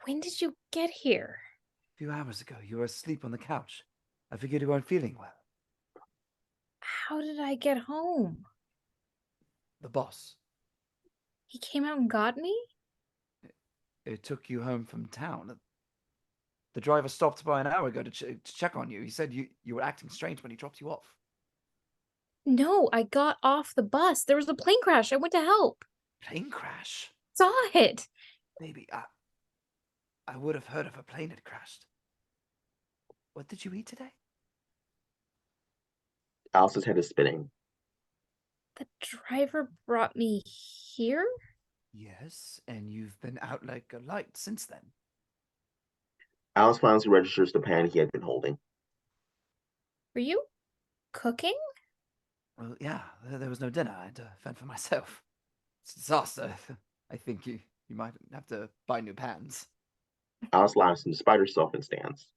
when did you get here? A few hours ago, you were asleep on the couch. I figured you weren't feeling well. How did I get home? The boss. He came out and got me? It took you home from town. The driver stopped by an hour ago to check on you. He said you were acting strange when he dropped you off. No, I got off the bus. There was a plane crash. I went to help. Plane crash? Saw it. Maybe I would have heard if a plane had crashed. What did you eat today? Alice's head is spinning. The driver brought me here? Yes, and you've been out like a light since then. Alice finally registers the pan he had been holding. Were you cooking? Well, yeah, there was no dinner. I had to fend for myself. It's a disaster. I think you might have to buy new pans. Alice laughs and despite herself and stands.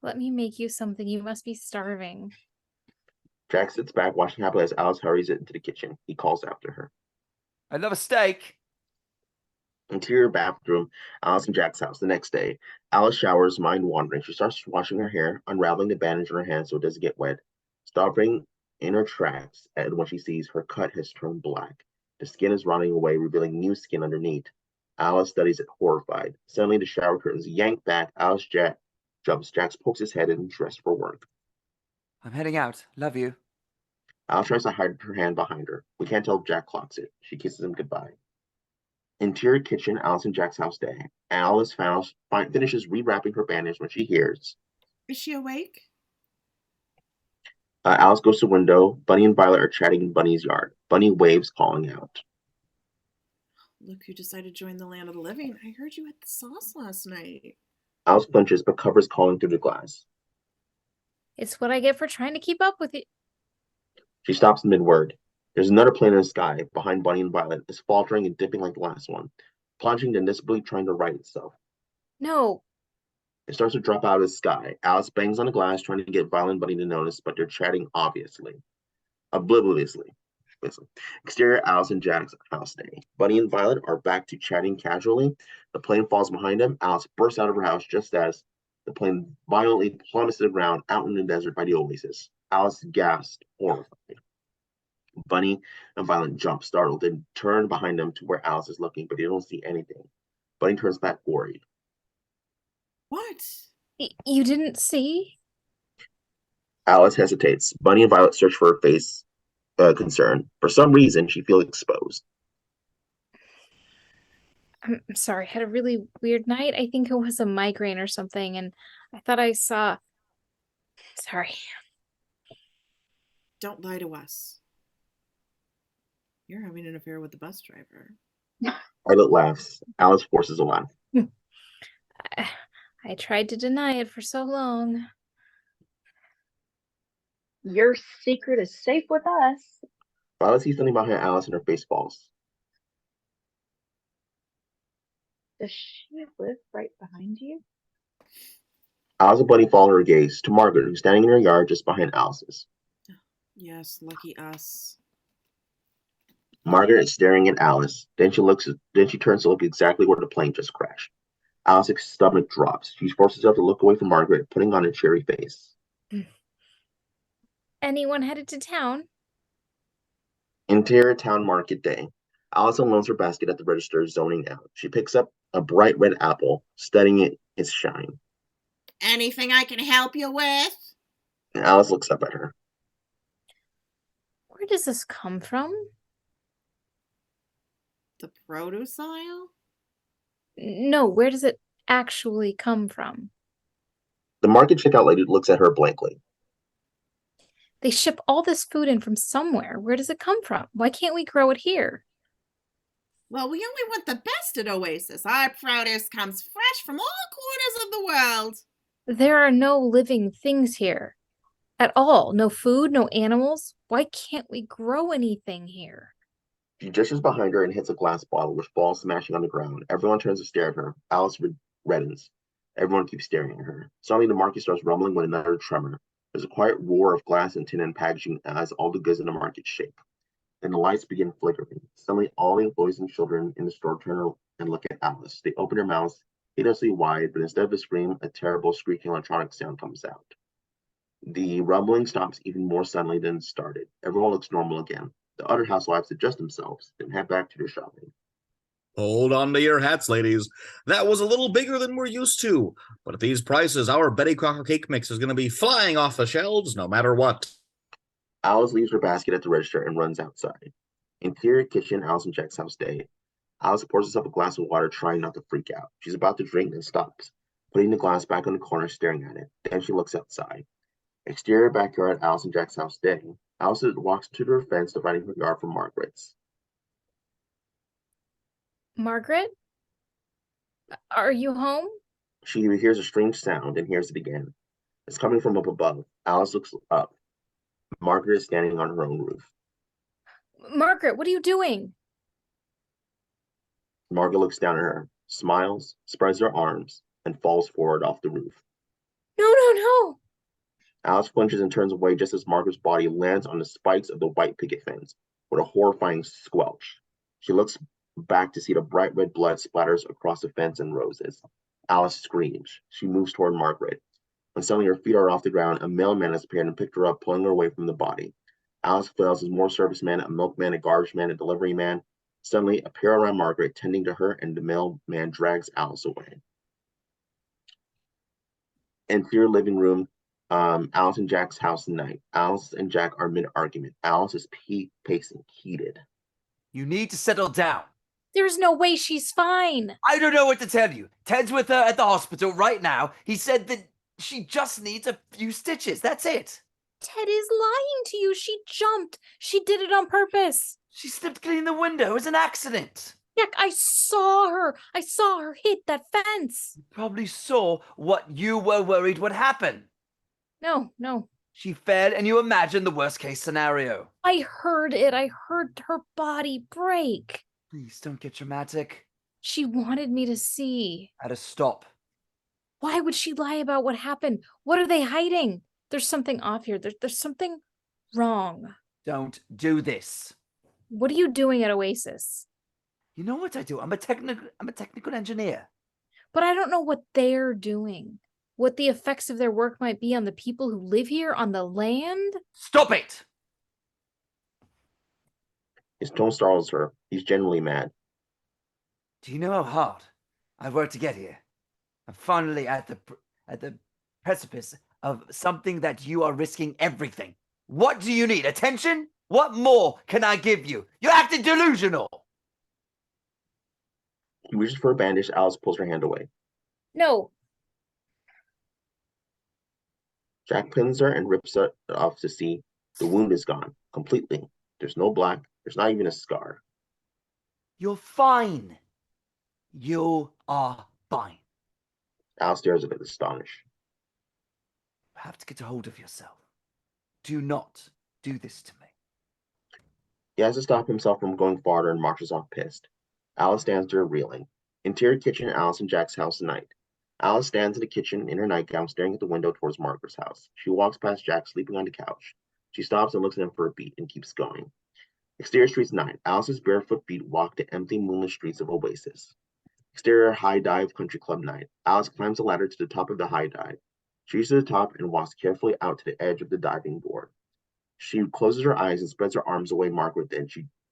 Let me make you something. You must be starving. Jack sits back, watching happily as Alice hurries into the kitchen. He calls after her. I'd love a steak. Interior bathroom, Alice and Jack's house. The next day, Alice showers, mind wandering. She starts washing her hair, unraveling the bandage on her hand so it doesn't get wet, stopping in her tracks and when she sees her cut has turned black. The skin is rotting away, revealing new skin underneath. Alice studies it, horrified. Suddenly, the shower curtains yank back. Jack jumps. Jack pokes his head in, dressed for work. I'm heading out. Love you. Alice tries to hide her hand behind her. We can't tell if Jack clocks it. She kisses him goodbye. Interior kitchen, Alice and Jack's house day. Alice finishes rewrapping her bandage when she hears. Is she awake? Alice goes to the window. Bunny and Violet are chatting in Bunny's yard. Bunny waves, calling out. Look who decided to join the land of the living. I heard you at the sauce last night. Alice flinches, but covers calling through the glass. It's what I get for trying to keep up with you. She stops mid-word. There's another plane in the sky, behind Bunny and Violet. It's faltering and dipping like the last one, plunging and desperately trying to right itself. No. It starts to drop out of the sky. Alice bangs on the glass, trying to get Violet and Bunny to notice, but they're chatting obliviously. Exterior, Alice and Jack's house day. Bunny and Violet are back to chatting casually. The plane falls behind them. Alice bursts out of her house just as the plane violently plummets to the ground out in the desert by the oasis. Alice gasped, horrified. Bunny and Violet jump, startled, and turn behind them to where Alice is looking, but they don't see anything. Bunny turns back, worried. What? You didn't see? Alice hesitates. Bunny and Violet search for her face, concerned. For some reason, she feels exposed. I'm sorry. I had a really weird night. I think it was a migraine or something, and I thought I saw... Sorry. Don't lie to us. You're having an affair with the bus driver. Violet laughs. Alice forces a laugh. I tried to deny it for so long. Your secret is safe with us. Violet sees something behind Alice and her face falls. Does she live right behind you? Alice and Bunny follow her gaze to Margaret, who's standing in her yard just behind Alice's. Yes, lucky us. Margaret is staring at Alice. Then she turns to look exactly where the plane just crashed. Alice's stomach drops. She forces herself to look away from Margaret, putting on a cheery face. Anyone headed to town? Interior town market day. Alice unloads her basket at the register, zoning out. She picks up a bright red apple, studying its shine. Anything I can help you with? And Alice looks up at her. Where does this come from? The produce aisle? No, where does it actually come from? The market checkout lady looks at her blankly. They ship all this food in from somewhere. Where does it come from? Why can't we grow it here? Well, we only want the best at Oasis. Our produce comes fresh from all corners of the world. There are no living things here at all. No food, no animals. Why can't we grow anything here? She gestures behind her and hits a glass bottle, which falls smashing on the ground. Everyone turns to stare at her. Alice reddens. Everyone keeps staring at her. Suddenly, the market starts rumbling with another tremor. There's a quiet roar of glass and tin and packaging as all the goods in the market shake. Then the lights begin flickering. Suddenly, all the employees and children in the store turn and look at Alice. They open their mouths hideously wide, but instead of a scream, a terrible squeaking electronic sound comes out. The rumbling stops even more suddenly than it started. Everyone looks normal again. The other housewives adjust themselves and head back to their shopping. Hold on to your hats, ladies. That was a little bigger than we're used to. But at these prices, our Betty Crocker cake mix is going to be flying off the shelves no matter what. Alice leaves her basket at the register and runs outside. Interior kitchen, Alice and Jack's house day. Alice pours herself a glass of water, trying not to freak out. She's about to drink and stops, putting the glass back on the corner, staring at it. Then she looks outside. Exterior backyard, Alice and Jack's house day. Alice walks to her fence, dividing her yard from Margaret's. Margaret? Are you home? She hears a strange sound and hears it again. It's coming from up above. Alice looks up. Margaret is standing on her own roof. Margaret, what are you doing? Margaret looks down at her, smiles, spreads her arms, and falls forward off the roof. No, no, no. Alice flinches and turns away just as Margaret's body lands on the spikes of the white picket fence with a horrifying squelch. She looks back to see the bright red blood splatters across the fence and roses. Alice screams. She moves toward Margaret. When suddenly her feet are off the ground, a mailman has appeared and picked her up, pulling her away from the body. Alice flails as more servicemen, a milkman, a garbage man, a delivery man, suddenly appear around Margaret, tending to her, and the mailman drags Alice away. Interior living room, Alice and Jack's house night. Alice and Jack are mid-argument. Alice is pacing, heated. You need to settle down. There's no way she's fine. I don't know what to tell you. Ted's with her at the hospital right now. He said that she just needs a few stitches. That's it. Ted is lying to you. She jumped. She did it on purpose. She slipped clean the window. It was an accident. Jack, I saw her. I saw her hit that fence. You probably saw what you were worried would happen. No. She fell and you imagined the worst case scenario. I heard it. I heard her body break. Please don't get dramatic. She wanted me to see. At a stop. Why would she lie about what happened? What are they hiding? There's something off here. There's something wrong. Don't do this. What are you doing at Oasis? You know what I do? I'm a technical engineer. But I don't know what they're doing. What the effects of their work might be on the people who live here, on the land. Stop it! His tone startles her. He's genuinely mad. Do you know how hard I've worked to get here? I'm finally at the precipice of something that you are risking everything. What do you need? Attention? What more can I give you? You're acting delusional. He reaches for a bandage. Alice pulls her hand away. No. Jack pins her and rips it off to see the wound is gone completely. There's no black. There's not even a scar. You're fine. You are fine. Alice stares a bit astonished. You have to get a hold of yourself. Do not do this to me. He has to stop himself from going farther and marches off pissed. Alice stands there reeling. Interior kitchen, Alice and Jack's house night. Alice stands in the kitchen in her nightgown, staring at the window towards Margaret's house. She walks past Jack sleeping on the couch. She stops and looks at him for a beat and keeps going. Exterior streets night. Alice's barefoot feet walk the empty moonless streets of Oasis. Exterior high dive country club night. Alice climbs the ladder to the top of the high dive. She reaches the top and walks carefully out to the edge of the diving board. She closes her eyes and spreads her arms away Margaret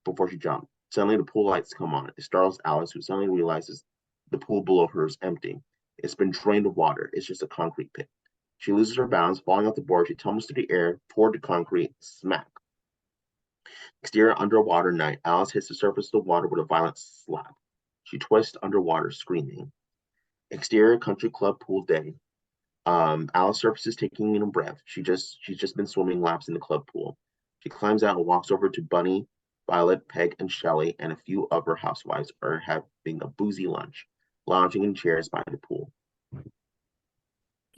before she jumps. Suddenly the pool lights come on. It startles Alice, who suddenly realizes the pool below her is empty. It's been drained of water. It's just a concrete pit. She loses her balance, falling off the board. She tumbles through the air toward the concrete. Smack. Exterior underwater night. Alice hits the surface of the water with a violent slap. She twists underwater, screaming. Exterior country club pool day. Alice surfaces taking in a breath. She's just been swimming laps in the club pool. She climbs out and walks over to Bunny, Violet, Peg, and Shelley, and a few other housewives are having a boozy lunch, lounging in chairs by the pool.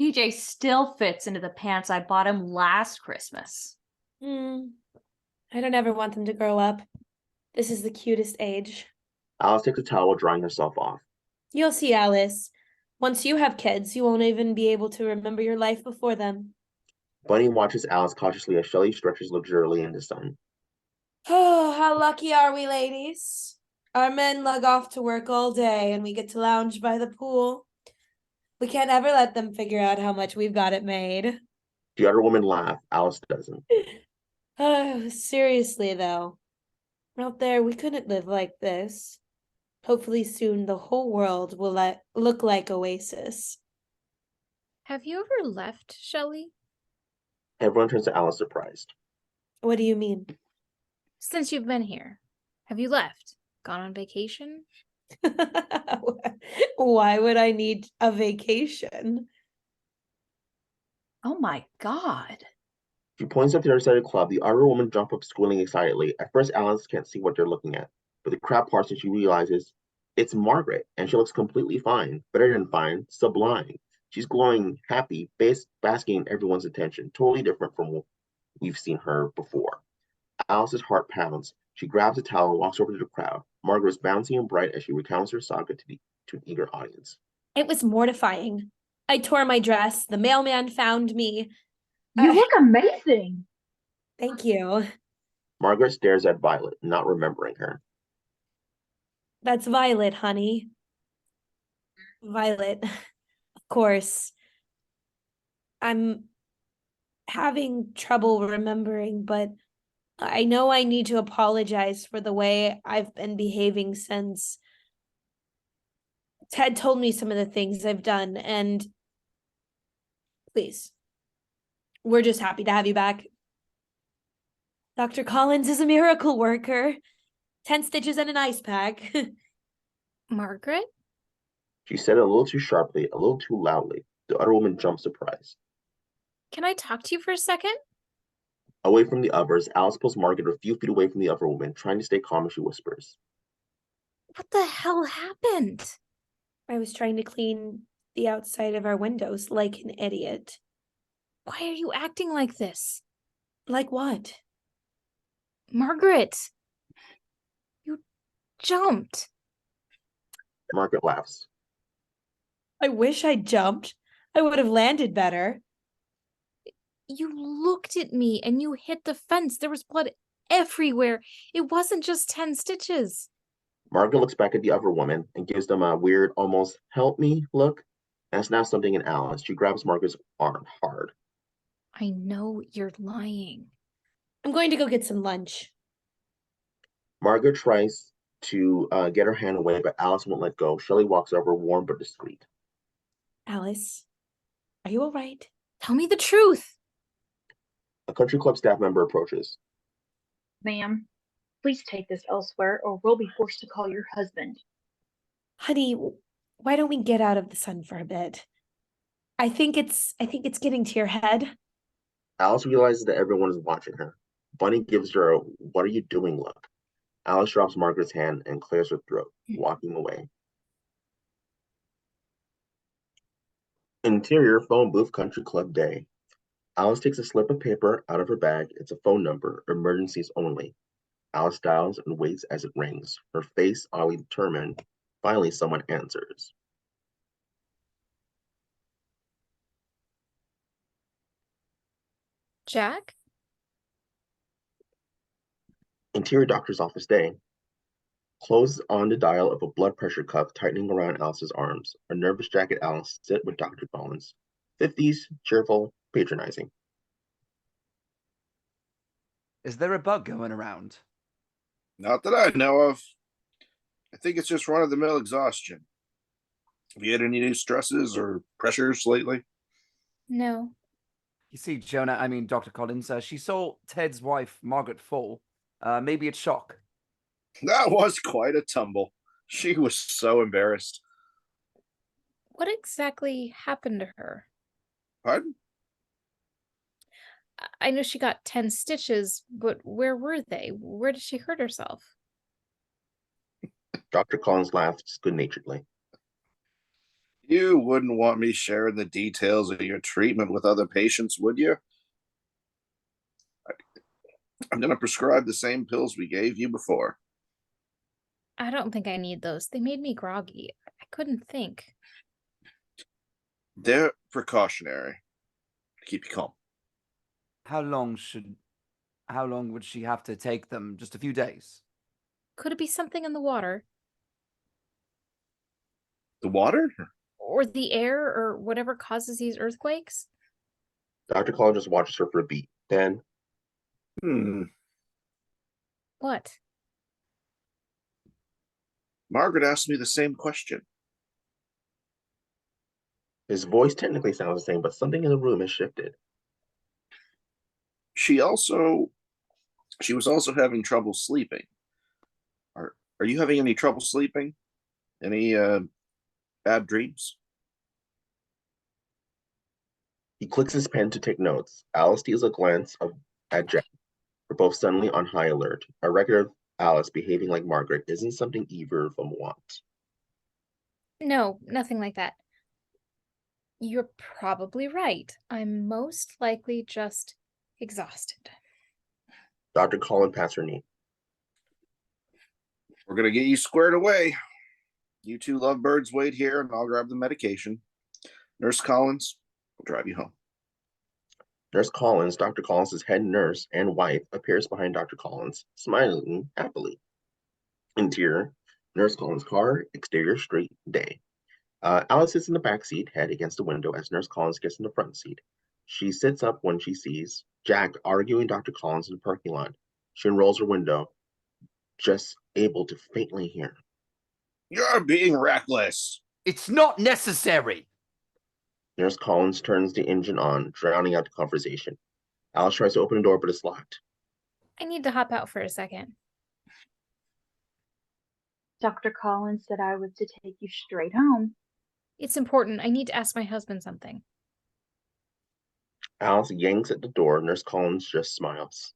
PJ still fits into the pants I bought him last Christmas. I don't ever want them to grow up. This is the cutest age. Alice takes a towel, drying herself off. You'll see, Alice. Once you have kids, you won't even be able to remember your life before them. Bunny watches Alice cautiously as Shelley stretches luxuriantly in the sun. Oh, how lucky are we, ladies? Our men lug off to work all day and we get to lounge by the pool. We can't ever let them figure out how much we've got it made. The other women laugh. Alice doesn't. Oh, seriously, though. Out there, we couldn't live like this. Hopefully soon the whole world will look like Oasis. Have you ever left, Shelley? Everyone turns to Alice, surprised. What do you mean? Since you've been here, have you left? Gone on vacation? Why would I need a vacation? Oh my God. She points up to the other side of the club. The other woman jump up, squealing excitedly. At first, Alice can't see what they're looking at, but the crowd parts and she realizes it's Margaret, and she looks completely fine, better than fine, sublime. She's glowing, happy, basking in everyone's attention, totally different from what we've seen her before. Alice's heart pounds. She grabs a towel and walks over to the crowd. Margaret is bouncy and bright as she recounts her saga to an eager audience. It was mortifying. I tore my dress. The mailman found me. You look amazing. Thank you. Margaret stares at Violet, not remembering her. That's Violet, honey. Violet. Of course. I'm having trouble remembering, but I know I need to apologize for the way I've been behaving since Ted told me some of the things I've done, and please, we're just happy to have you back. Dr. Collins is a miracle worker. 10 stitches and an ice pack. Margaret? She said it a little too sharply, a little too loudly. The other woman jumped, surprised. Can I talk to you for a second? Away from the others, Alice pulls Margaret a few feet away from the other woman, trying to stay calm as she whispers. What the hell happened? I was trying to clean the outside of our windows like an idiot. Why are you acting like this? Like what? Margaret! You jumped. Margaret laughs. I wish I'd jumped. I would have landed better. You looked at me and you hit the fence. There was blood everywhere. It wasn't just 10 stitches. Margaret looks back at the other woman and gives them a weird, almost help me look. And it's now something in Alice. She grabs Margaret's arm hard. I know you're lying. I'm going to go get some lunch. Margaret tries to get her hand away, but Alice won't let go. Shelley walks over, warm but discreet. Alice, are you all right? Tell me the truth. A country club staff member approaches. Ma'am, please take this elsewhere or we'll be forced to call your husband. Honey, why don't we get out of the sun for a bit? I think it's getting to your head. Alice realizes that everyone is watching her. Bunny gives her a "what are you doing" look. Alice drops Margaret's hand and clears her throat, walking away. Interior phone booth, country club day. Alice takes a slip of paper out of her bag. It's a phone number, emergencies only. Alice dials and waits as it rings, her face oddly determined. Finally, someone answers. Jack? Interior doctor's office day. Closes on the dial of a blood pressure cuff tightening around Alice's arms. A nervous Jack and Alice sit with Dr. Collins. 50s, cheerful, patronizing. Is there a bug going around? Not that I know of. I think it's just run-of-the-mill exhaustion. Have you had any new stresses or pressures lately? No. You see, Dr. Collins, she saw Ted's wife, Margaret, fall. Maybe it's shock. That was quite a tumble. She was so embarrassed. What exactly happened to her? Pardon? I know she got 10 stitches, but where were they? Where did she hurt herself? Dr. Collins laughs good-naturedly. You wouldn't want me sharing the details of your treatment with other patients, would you? I'm going to prescribe the same pills we gave you before. I don't think I need those. They made me groggy. I couldn't think. They're precautionary to keep you calm. How long would she have to take them? Just a few days? Could it be something in the water? The water? Or the air, or whatever causes these earthquakes? Dr. Collins just watches her for a beat. Then, What? Margaret asked me the same question. his voice technically sounds the same, but something in the room has shifted. She was also having trouble sleeping. Are you having any trouble sleeping? Any bad dreams? He clicks his pen to take notes. Alice steals a glance at Jack. We're both suddenly on high alert. A record of Alice behaving like Margaret isn't something either of them want. No, nothing like that. You're probably right. I'm most likely just exhausted. Dr. Collins pats her knee. We're going to get you squared away. You two lovebirds wait here, and I'll grab the medication. Nurse Collins will drive you home. Nurse Collins, Dr. Collins' head nurse and wife, appears behind Dr. Collins, smiling happily. Interior, Nurse Collins' car, exterior straight day. Alice sits in the back seat, head against the window as Nurse Collins gets in the front seat. She sits up when she sees Jack arguing Dr. Collins in the parking lot. She unrolls her window, just able to faintly hear. You're being reckless. It's not necessary. Nurse Collins turns the engine on, drowning out the conversation. Alice tries to open the door, but it's locked. I need to hop out for a second. Dr. Collins said I was to take you straight home. It's important. I need to ask my husband something. Alice yanks at the door. Nurse Collins just smiles.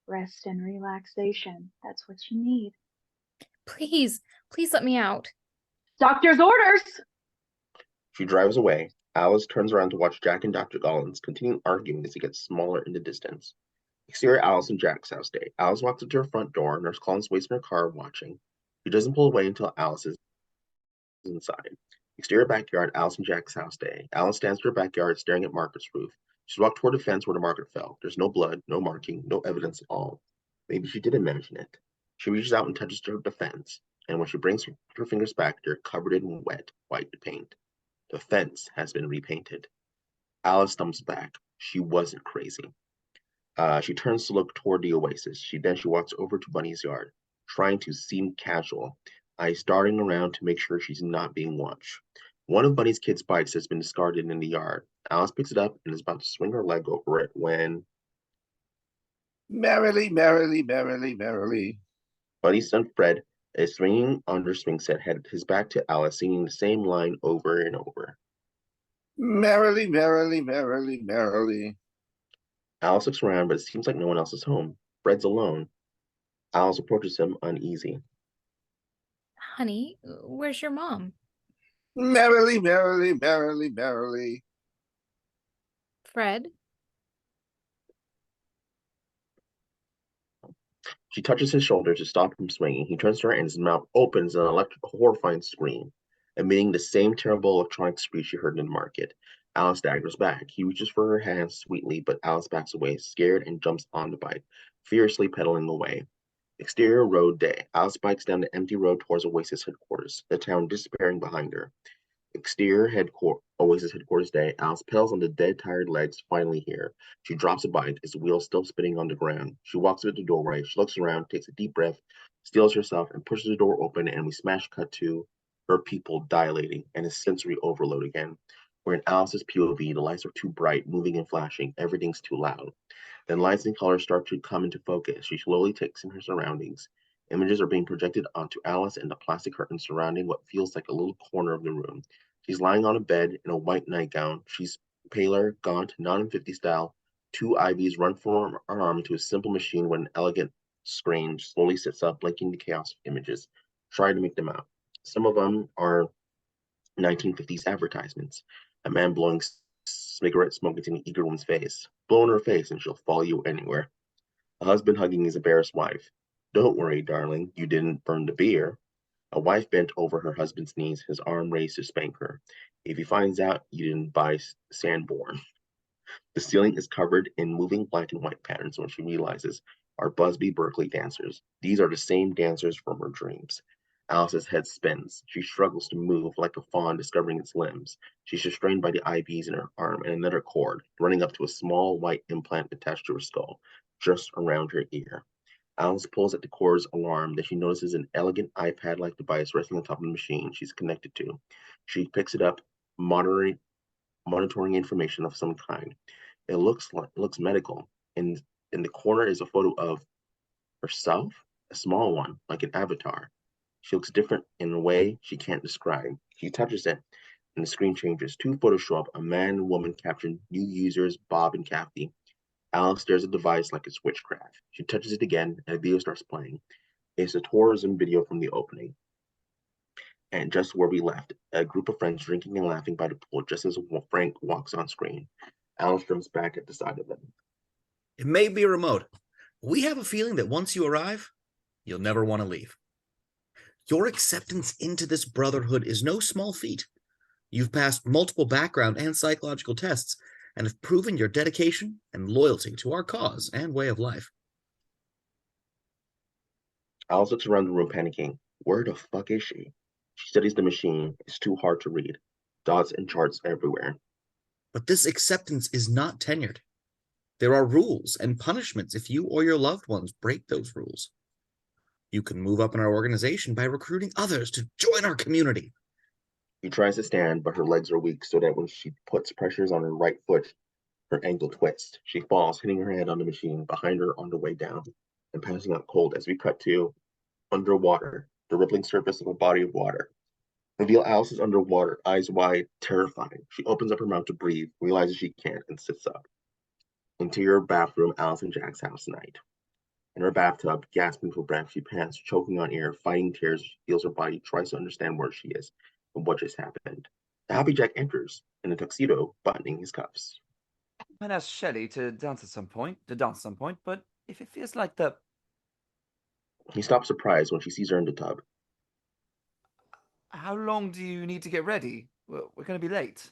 Rest and relaxation. That's what you need. Please let me out. Doctor's orders! She drives away. Alice turns around to watch Jack and Dr. Collins continue arguing as he gets smaller in the distance. Exterior Alice and Jack's house day. Alice walks up to her front door. Nurse Collins waits in her car watching. She doesn't pull away until Alice is inside. Exterior backyard, Alice and Jack's house day. Alice stands in her backyard staring at Margaret's roof. She's walked toward the fence where the Margaret fell. There's no blood, no marking, no evidence at all. Maybe she did imagine it. She reaches out and touches the fence, and when she brings her fingers back, they're covered in wet, white paint. The fence has been repainted. Alice stumbles back. She wasn't crazy. She turns to look toward the oasis. She walks over to Bunny's yard, trying to seem casual, eyes darting around to make sure she's not being watched. One of Bunny's kids' bikes has been discarded in the yard. Alice picks it up and is about to swing her leg over it when... Merrily, merrily, merrily, merrily. Bunny's son Fred is swinging on their swing set, head his back to Alice, singing the same line over and over. Merrily, merrily, merrily, merrily. Alice looks around, but it seems like no one else is home. Fred's alone. Alice approaches him uneasy. Honey, where's your mom? Merrily, merrily, merrily, merrily. Fred? She touches his shoulder to stop him swinging. He turns to her and his mouth opens in an horrifying scream, emitting the same terrible electronic screech she heard in the market. Alice staggers back. He reaches for her hand sweetly, but Alice backs away, scared, and jumps on the bike, fiercely pedaling away. Exterior road day. Alice bikes down the empty road towards Oasis headquarters, the town disappearing behind her. Exterior Oasis headquarters day. Alice pedals on the dead, tired legs, finally here. She drops a bike, its wheels still spinning on the ground. She walks to the doorway. She looks around, takes a deep breath, steels herself, and pushes the door open, and we smash cut to her pupil dilating and a sensory overload again. We're in Alice's POV. The lights are too bright, moving and flashing. Everything's too loud. Then lights and colors start to come into focus. She slowly takes in her surroundings. Images are being projected onto Alice and the plastic curtains surrounding what feels like a little corner of the room. She's lying on a bed in a white nightgown. She's paler, gaunt, not in 50 style. Two IVs run from her arm to a simple machine when an elegant screen slowly sits up, blinking the chaos of images. Try to make them out. Some of them are 1950s advertisements. A man blowing cigarette smoke into an eager woman's face. Blow in her face and she'll follow you anywhere. A husband hugging his embarrassed wife. Don't worry, darling, you didn't burn the beer. A wife bent over her husband's knees, his arm raised to spank her. If he finds out you didn't buy Sanborn. The ceiling is covered in moving black and white patterns when she realizes are Busby Berkeley dancers. These are the same dancers from her dreams. Alice's head spins. She struggles to move like a fawn discovering its limbs. She's restrained by the IVs in her arm and another cord, running up to a small white implant attached to her skull, just around her ear. Alice pulls at the cord's alarm, then she notices an elegant iPad-like device resting on top of the machine she's connected to. She picks it up, monitoring information of some kind. It looks medical. In the corner is a photo of herself, a small one, like an avatar. She looks different in a way she can't describe. She touches it, and the screen changes. Two photos show up, a man and woman captioned new users Bob and Catie. Alice stares at the device like it's witchcraft. She touches it again, and a video starts playing. It's a tourism video from the opening. And just where we left, a group of friends drinking and laughing by the pool just as Frank walks on screen. Alice jumps back at the side of them. It may be remote. We have a feeling that once you arrive, you'll never want to leave. Your acceptance into this brotherhood is no small feat. You've passed multiple background and psychological tests and have proven your dedication and loyalty to our cause and way of life. Alice looks around the room panicking. Where the fuck is she? She studies the machine. It's too hard to read. Dots and charts everywhere. But this acceptance is not tenured. There are rules and punishments if you or your loved ones break those rules. You can move up in our organization by recruiting others to join our community. She tries to stand, but her legs are weak so that when she puts pressures on her right foot, her ankle twists. She falls, hitting her head on the machine behind her on the way down and passing out cold as we cut to underwater, the rippling surface of a body of water. Reveal Alice is underwater, eyes wide, terrified. She opens up her mouth to breathe, realizes she can't, and sits up. Interior bathroom, Alice and Jack's house night. In her bathtub, gasping for breath, she pants, choking on air, fighting tears. She feels her body, tries to understand where she is and what just happened. The Happy Jack enters in a tuxedo, buttoning his cuffs. I might ask Shelley to dance at some point, but if it feels like the... He stops surprised when she sees her in the tub. How long do you need to get ready? We're going to be late.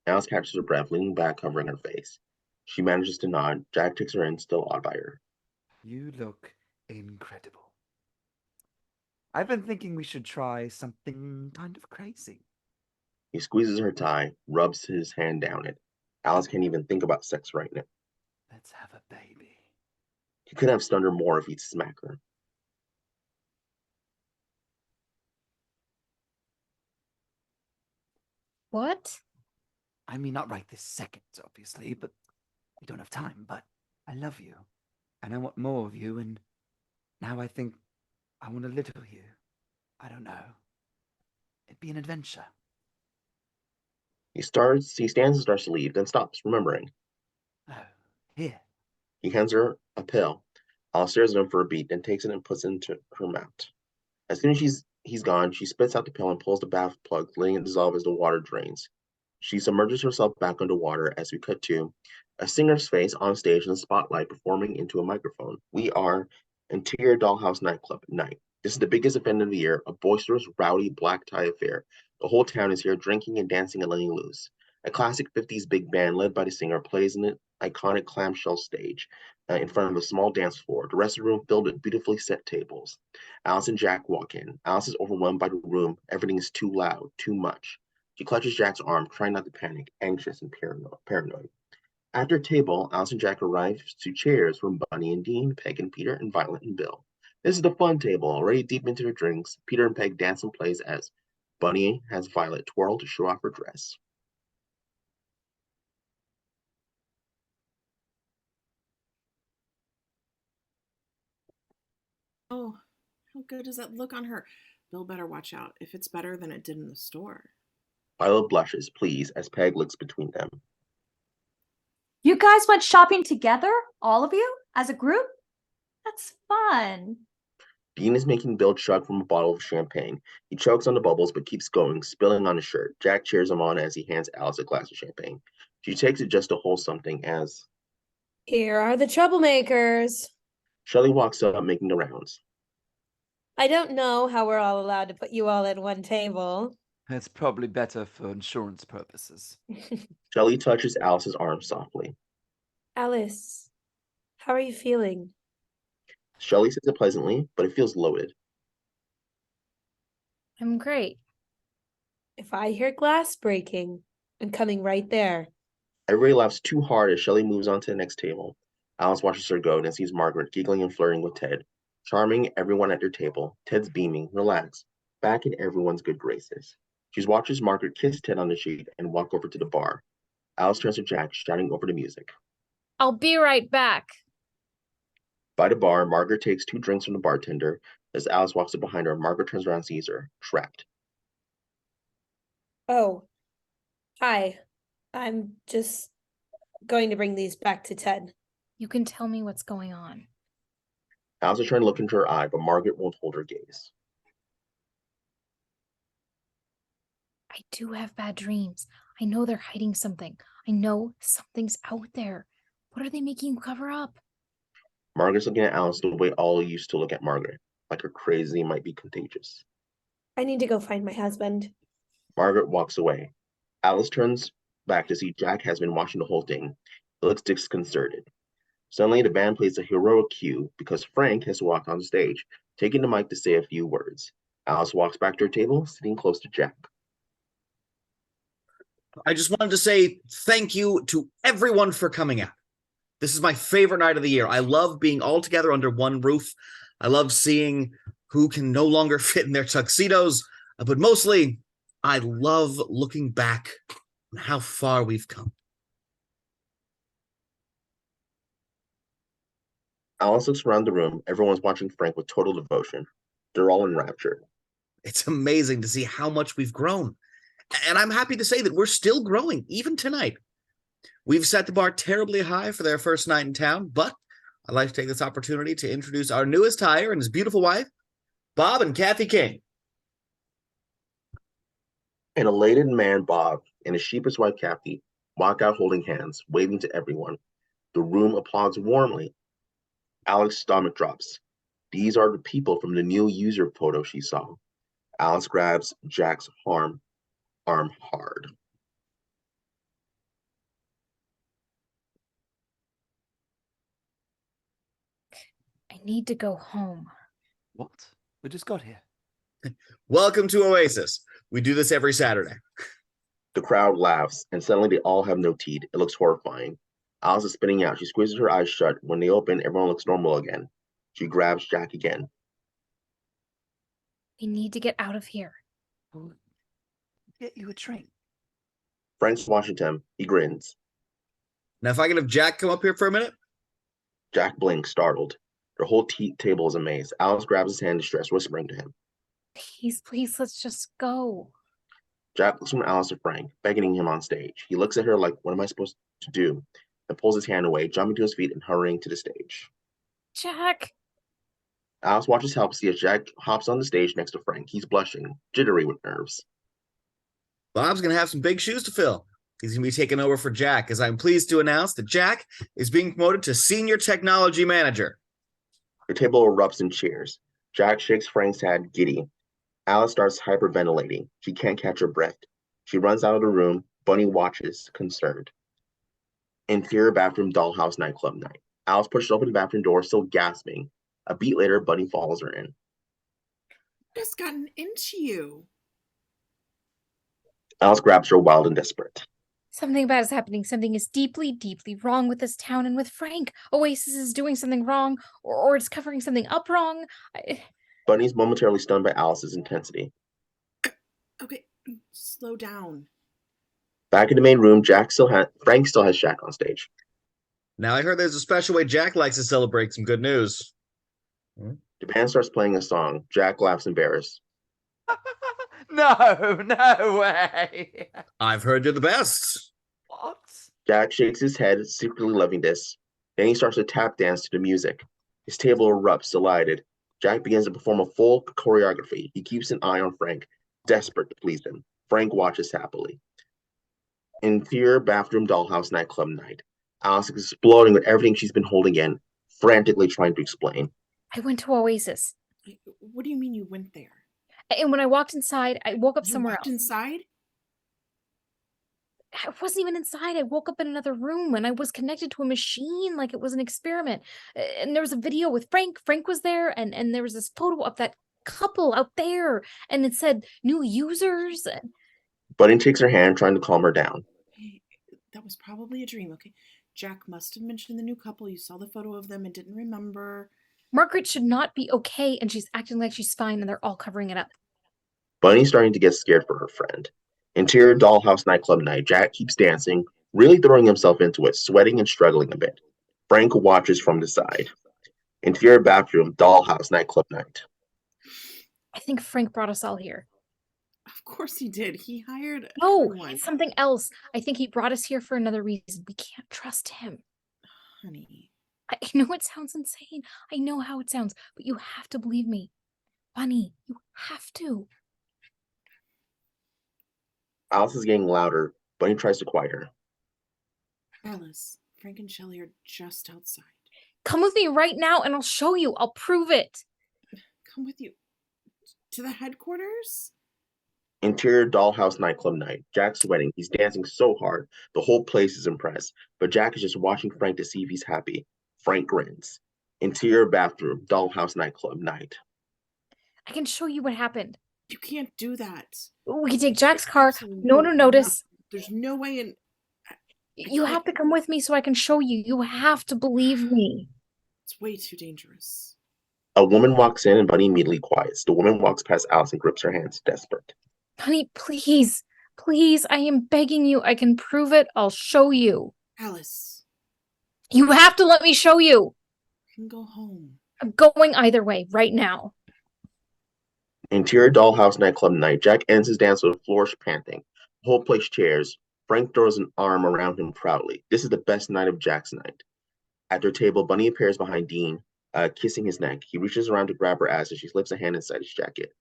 Alice catches her breath, leaning back, covering her face. She manages to nod. Jack takes her in, still awed by her. You look incredible. I've been thinking we should try something kind of crazy. He squeezes her tie, rubs his hand down it. Alice can't even think about sex right now. Let's have a baby. He could have stunned her more if he'd smack her. What? I mean, not right this second, obviously, but we don't have time, but I love you. And I want more of you, and now I think I want a little of you. I don't know. It'd be an adventure. He stands and starts to leave, then stops, remembering. Oh, here. He hands her a pill. Alice stares at him for a beat, then takes it and puts it into her mouth. As soon as he's gone, she spits out the pill and pulls the bath plug, letting it dissolve as the water drains. She submerges herself back underwater as we cut to a singer's face on stage in the spotlight performing into a microphone. We are Interior Dollhouse Nightclub at night. This is the biggest event of the year, a boisterous, rowdy black tie affair. The whole town is here drinking and dancing and letting loose. A classic 50s big band led by the singer plays in an iconic clamshell stage in front of a small dance floor. The rest of the room filled with beautifully set tables. Alice and Jack walk in. Alice is overwhelmed by the room. Everything is too loud, too much. She clutches Jack's arm, trying not to panic, anxious and paranoid. At their table, Alice and Jack arrive to chairs from Bunny and Dean, Peg and Peter, and Violet and Bill. This is the fun table, already deep into their drinks. Peter and Peg dance and plays as Bunny has Violet twirl to show off her dress. Oh, how good does that look on her? Bill better watch out if it's better than it did in the store. Violet blushes, pleased, as Peg looks between them. You guys went shopping together? All of you? As a group? That's fun. Dean is making Bill chug from a bottle of champagne. He chokes on the bubbles but keeps going, spilling on his shirt. Jack cheers him on as he hands Alice a glass of champagne. She takes it just to hold something as Here are the troublemakers. Shelley walks up, making the rounds. I don't know how we're all allowed to put you all at one table. It's probably better for insurance purposes. Shelley touches Alice's arm softly. Alice, how are you feeling? Shelley says it pleasantly, but it feels loaded. I'm great. If I hear glass breaking, I'm coming right there. Everybody laughs too hard as Shelley moves on to the next table. Alice watches her go and sees Margaret giggling and flirting with Ted, charming everyone at their table. Ted's beaming, relaxed, back in everyone's good graces. She watches Margaret kiss Ted on the cheek and walk over to the bar. Alice turns to Jack, shouting over the music. I'll be right back. By the bar, Margaret takes 2 drinks from the bartender. As Alice walks up behind her, Margaret turns around and sees her, trapped. Oh, hi. I'm just going to bring these back to Ted. You can tell me what's going on. Alice is trying to look into her eye, but Margaret won't hold her gaze. I do have bad dreams. I know they're hiding something. I know something's out there. What are they making you cover up? Margaret's looking at Alice the way all used to look at Margaret, like her crazy might be contagious. I need to go find my husband. Margaret walks away. Alice turns back to see Jack has been watching the whole thing. He looks disconcerted. Suddenly, the band plays a heroic cue because Frank has walked on stage, taking the mic to say a few words. Alice walks back to her table, sitting close to Jack. I just wanted to say thank you to everyone for coming out. This is my favorite night of the year. I love being all together under one roof. I love seeing who can no longer fit in their tuxedos, but mostly I love looking back on how far we've come. Alice looks around the room. Everyone's watching Frank with total devotion. They're all enraptured. It's amazing to see how much we've grown. And I'm happy to say that we're still growing, even tonight. We've set the bar terribly high for their first night in town, but I'd like to take this opportunity to introduce our newest hire and his beautiful wife, Bob and Catie King. An elated man, Bob, and his sheepish wife, Catie, walk out holding hands, waving to everyone. The room applauds warmly. Alex's stomach drops. These are the people from the new user photo she saw. Alice grabs Jack's arm hard. I need to go home. What? We just got here. Welcome to Oasis. We do this every Saturday. The crowd laughs, and suddenly they all have no teeth. It looks horrifying. Alice is spinning out. She squeezes her eyes shut. When they open, everyone looks normal again. She grabs Jack again. We need to get out of here. We'll get you a train. Frank's watching them. He grins. Now, if I can have Jack come up here for a minute. Jack blinks, startled. Their whole table is amazed. Alice grabs his hand in distress, whispering to him. Please, please, let's just go. Jack looks from Alice to Frank, beckoning him on stage. He looks at her like, what am I supposed to do? And pulls his hand away, jumping to his feet and hurrying to the stage. Jack! Alice watches helplessly as Jack hops on the stage next to Frank. He's blushing, jittery with nerves. Bob's going to have some big shoes to fill. He's going to be taking over for Jack, as I'm pleased to announce that Jack is being promoted to Senior Technology Manager. The table erupts in cheers. Jack shakes Frank's hand, giddy. Alice starts hyperventilating. She can't catch her breath. She runs out of the room. Bunny watches, concerned. Interior bathroom dollhouse nightclub night. Alice pushes open the bathroom door, still gasping. A beat later, Bunny follows her in. What has gotten into you? Alice grabs her, wild and desperate. Something bad is happening. Something is deeply, deeply wrong with this town and with Frank. Oasis is doing something wrong, or it's covering something up wrong. Bunny's momentarily stunned by Alice's intensity. Okay, slow down. Back in the main room, Frank still has Jack on stage. Now I heard there's a special way Jack likes to celebrate some good news. The band starts playing a song. Jack laughs embarrassed. No, no way. I've heard you're the best. What? Jack shakes his head, secretly loving this. Then he starts to tap dance to the music. His table erupts, delighted. Jack begins to perform a full choreography. He keeps an eye on Frank, desperate to please him. Frank watches happily. Interior bathroom dollhouse nightclub night. Alice is exploding with everything she's been holding in, frantically trying to explain. I went to Oasis. What do you mean you went there? And when I walked inside, I woke up somewhere else. Inside? I wasn't even inside. I woke up in another room and I was connected to a machine like it was an experiment. And there was a video with Frank. Frank was there, and there was this photo of that couple out there, and it said new users. Bunny takes her hand, trying to calm her down. Hey, that was probably a dream, okay? Jack must have mentioned the new couple. You saw the photo of them and didn't remember. Margaret should not be okay, and she's acting like she's fine, and they're all covering it up. Bunny's starting to get scared for her friend. Interior dollhouse nightclub night. Jack keeps dancing, really throwing himself into it, sweating and struggling a bit. Frank watches from the side. Interior bathroom dollhouse nightclub night. I think Frank brought us all here. Of course he did. He hired No, everyone. it's something else. I think he brought us here for another reason. We can't trust him. Honey. I know it sounds insane. I know how it sounds, but you have to believe me. Bunny, you have to. Alice is getting louder. Bunny tries to quiet her. Alice, Frank and Shelley are just outside. Come with me right now and I'll show you. I'll prove it. Come with you to the headquarters? Interior dollhouse nightclub night. Jack's sweating. He's dancing so hard. The whole place is impressed. But Jack is just watching Frank to see if he's happy. Frank grins. Interior bathroom dollhouse nightclub night. I can show you what happened. You can't do that. We can take Jack's car. No one will notice. There's no way in... You have to come with me so I can show you. You have to believe me. It's way too dangerous. A woman walks in and Bunny immediately quiets. The woman walks past Alice and grips her hands, desperate. Honey, please. Please, I am begging you. I can prove it. I'll show you. Alice. You have to let me show you. You can go home. I'm going either way right now. Interior dollhouse nightclub night. Jack ends his dance with the floor panting. The whole place cheers. Frank throws an arm around him proudly. This is the best night of Jack's night. At their table, Bunny appears behind Dean, kissing his neck. He reaches around to grab her ass as she slips a hand inside his jacket,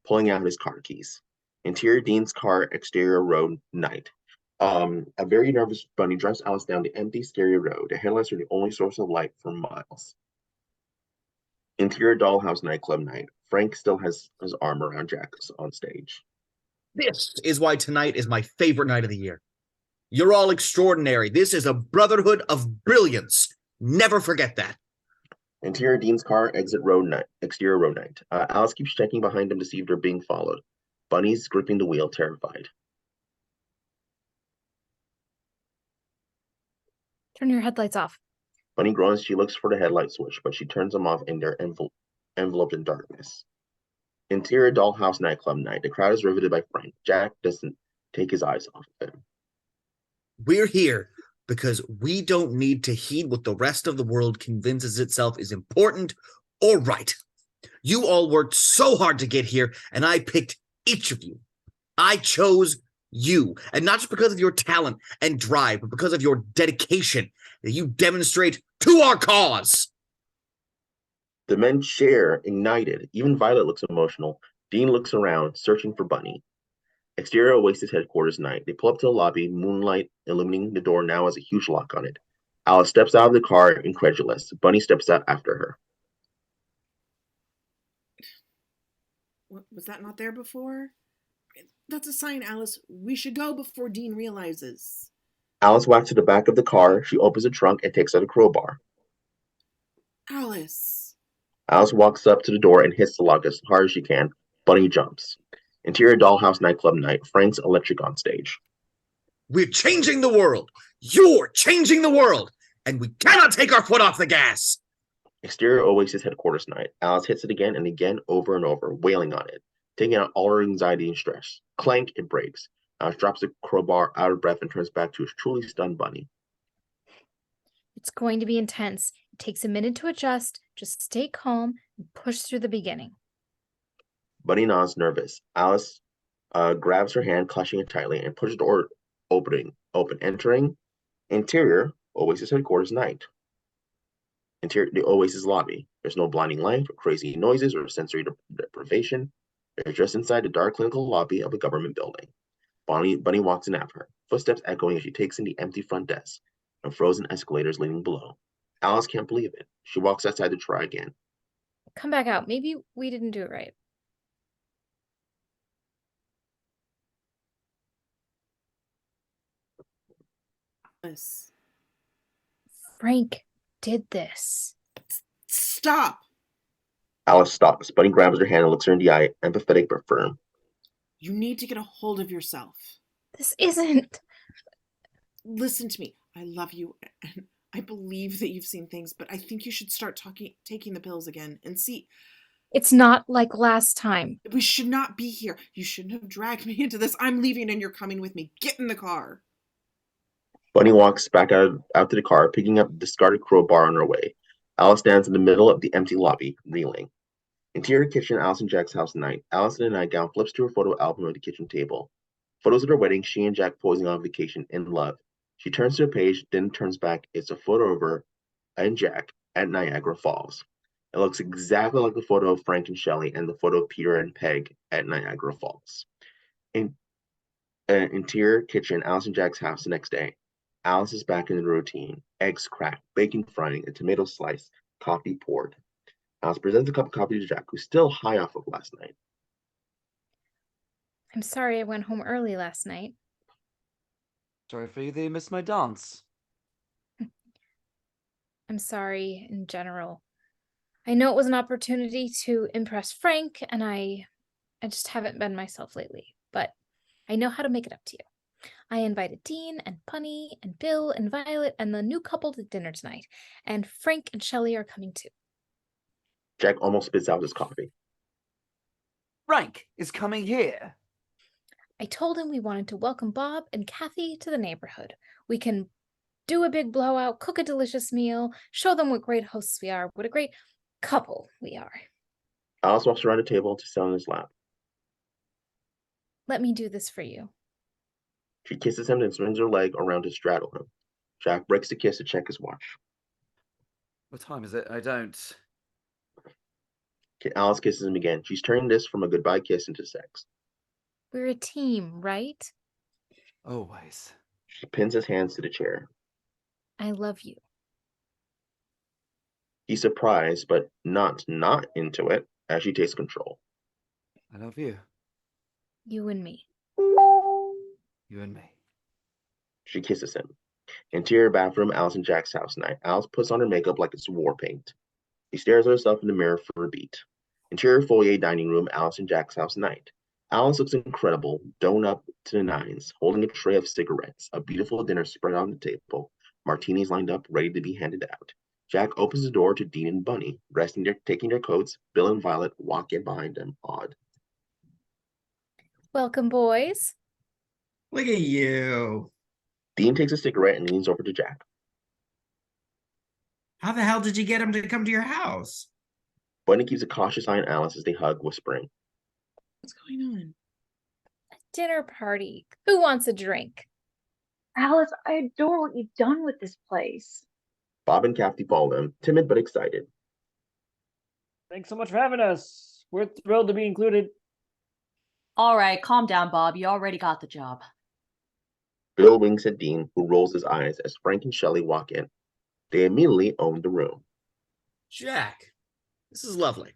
pulling out his car keys. Interior Dean's car, exterior road night. A very nervous Bunny drives Alice down the empty, scary road. The headlights are the only source of light for miles. Interior dollhouse nightclub night. Frank still has his arm around Jack on stage. This is why tonight is my favorite night of the year. You're all extraordinary. This is a brotherhood of brilliance. Never forget that. Interior Dean's car, exit road night, exterior road night. Alice keeps checking behind them to see if they're being followed. Bunny's gripping the wheel, terrified. Turn your headlights off. Bunny groans. She looks for the headlight switch, but she turns them off and they're enveloped in darkness. Interior dollhouse nightclub night. The crowd is riveted by Frank. Jack doesn't take his eyes off of him. We're here because we don't need to heed what the rest of the world convinces itself is important or right. You all worked so hard to get here, and I picked each of you. I chose you, and not just because of your talent and drive, but because of your dedication that you demonstrate to our cause. The men share, ignited. Even Violet looks emotional. Dean looks around, searching for Bunny. Exterior Oasis headquarters night. They pull up to the lobby, moonlight illuminating the door now has a huge lock on it. Alice steps out of the car, incredulous. Bunny steps out after her. Was that not there before? That's a sign, Alice. We should go before Dean realizes. Alice walks to the back of the car. She opens the trunk and takes out a crowbar. Alice. Alice walks up to the door and hits the lock as hard as she can. Bunny jumps. Interior dollhouse nightclub night. Frank's electric on stage. We're changing the world. You're changing the world. And we cannot take our foot off the gas. Exterior Oasis headquarters night. Alice hits it again and again, over and over, wailing on it, taking out all her anxiety and stress. Clank, it breaks. Alice drops the crowbar out of breath and turns back to his truly stunned Bunny. It's going to be intense. It takes a minute to adjust. Just stay calm and push through the beginning. Bunny nods, nervous. Alice grabs her hand, clutching it tightly, and pushes the door open. Entering interior, Oasis headquarters night. Interior, the Oasis lobby. There's no blinding light, or crazy noises, or sensory deprivation. They're just inside the dark clinical lobby of a government building. Bunny walks in after her, footsteps echoing as she takes in the empty front desk and frozen escalators leading below. Alice can't believe it. She walks outside to try again. Come back out. Maybe we didn't do it right. Yes. Frank did this. Stop. Alice stops. Bunny grabs her hand and looks her in the eye, empathetic but firm. You need to get a hold of yourself. This isn't. Listen to me. I love you, and I believe that you've seen things, but I think you should start taking the pills again and see. It's not like last time. We should not be here. You shouldn't have dragged me into this. I'm leaving and you're coming with me. Get in the car. Bunny walks back out to the car, picking up the discarded crowbar on her way. Alice stands in the middle of the empty lobby, reeling. Interior kitchen, Alice and Jack's house night. Alice in a nightgown flips to her photo album on the kitchen table. Photos of their wedding, she and Jack posing on vacation in love. She turns to a page, then turns back. It's a photo of her and Jack at Niagara Falls. It looks exactly like the photo of Frank and Shelley and the photo of Peter and Peg at Niagara Falls. Interior kitchen, Alice and Jack's house the next day. Alice is back in the routine. Eggs cracked, bacon frying, a tomato slice, coffee poured. Alice presents a cup of coffee to Jack, who's still high off of last night. I'm sorry I went home early last night. Sorry for you that you missed my dance. I'm sorry in general. I know it was an opportunity to impress Frank, and I just haven't been myself lately, but I know how to make it up to you. I invited Dean and Bunny and Bill and Violet and the new couple to dinner tonight, and Frank and Shelley are coming too. Jack almost spits out his coffee. Frank is coming here. I told him we wanted to welcome Bob and Catie to the neighborhood. We can do a big blowout, cook a delicious meal, show them what great hosts we are, what a great couple we are. Alice walks around the table to sit on his lap. Let me do this for you. She kisses him and swings her leg around to straddle him. Jack breaks the kiss to check his watch. What time is it? I don't. Alice kisses him again. She's turning this from a goodbye kiss into sex. We're a team, right? Always. She pins his hands to the chair. I love you. He's surprised, but not into it, as she takes control. I love you. You and me. You and me. She kisses him. Interior bathroom, Alice and Jack's house night. Alice puts on her makeup like it's war paint. She stares at herself in the mirror for a beat. Interior foyer dining room, Alice and Jack's house night. Alice looks incredible, domed up to the nines, holding a tray of cigarettes, a beautiful dinner spread on the table, martinis lined up, ready to be handed out. Jack opens the door to Dean and Bunny, taking their coats. Bill and Violet walk in behind them, awed. Welcome, boys. Look at you. Dean takes a cigarette and leans over to Jack. How the hell did you get him to come to your house? Bunny keeps a cautious eye on Alice as they hug, whispering. What's going on? A dinner party. Who wants a drink? Alice, I adore what you've done with this place. Bob and Catie follow them, timid but excited. Thanks so much for having us. We're thrilled to be included. All right, calm down, Bob. You already got the job. Bill winks at Dean, who rolls his eyes as Frank and Shelley walk in. They immediately own the room. Jack, this is lovely.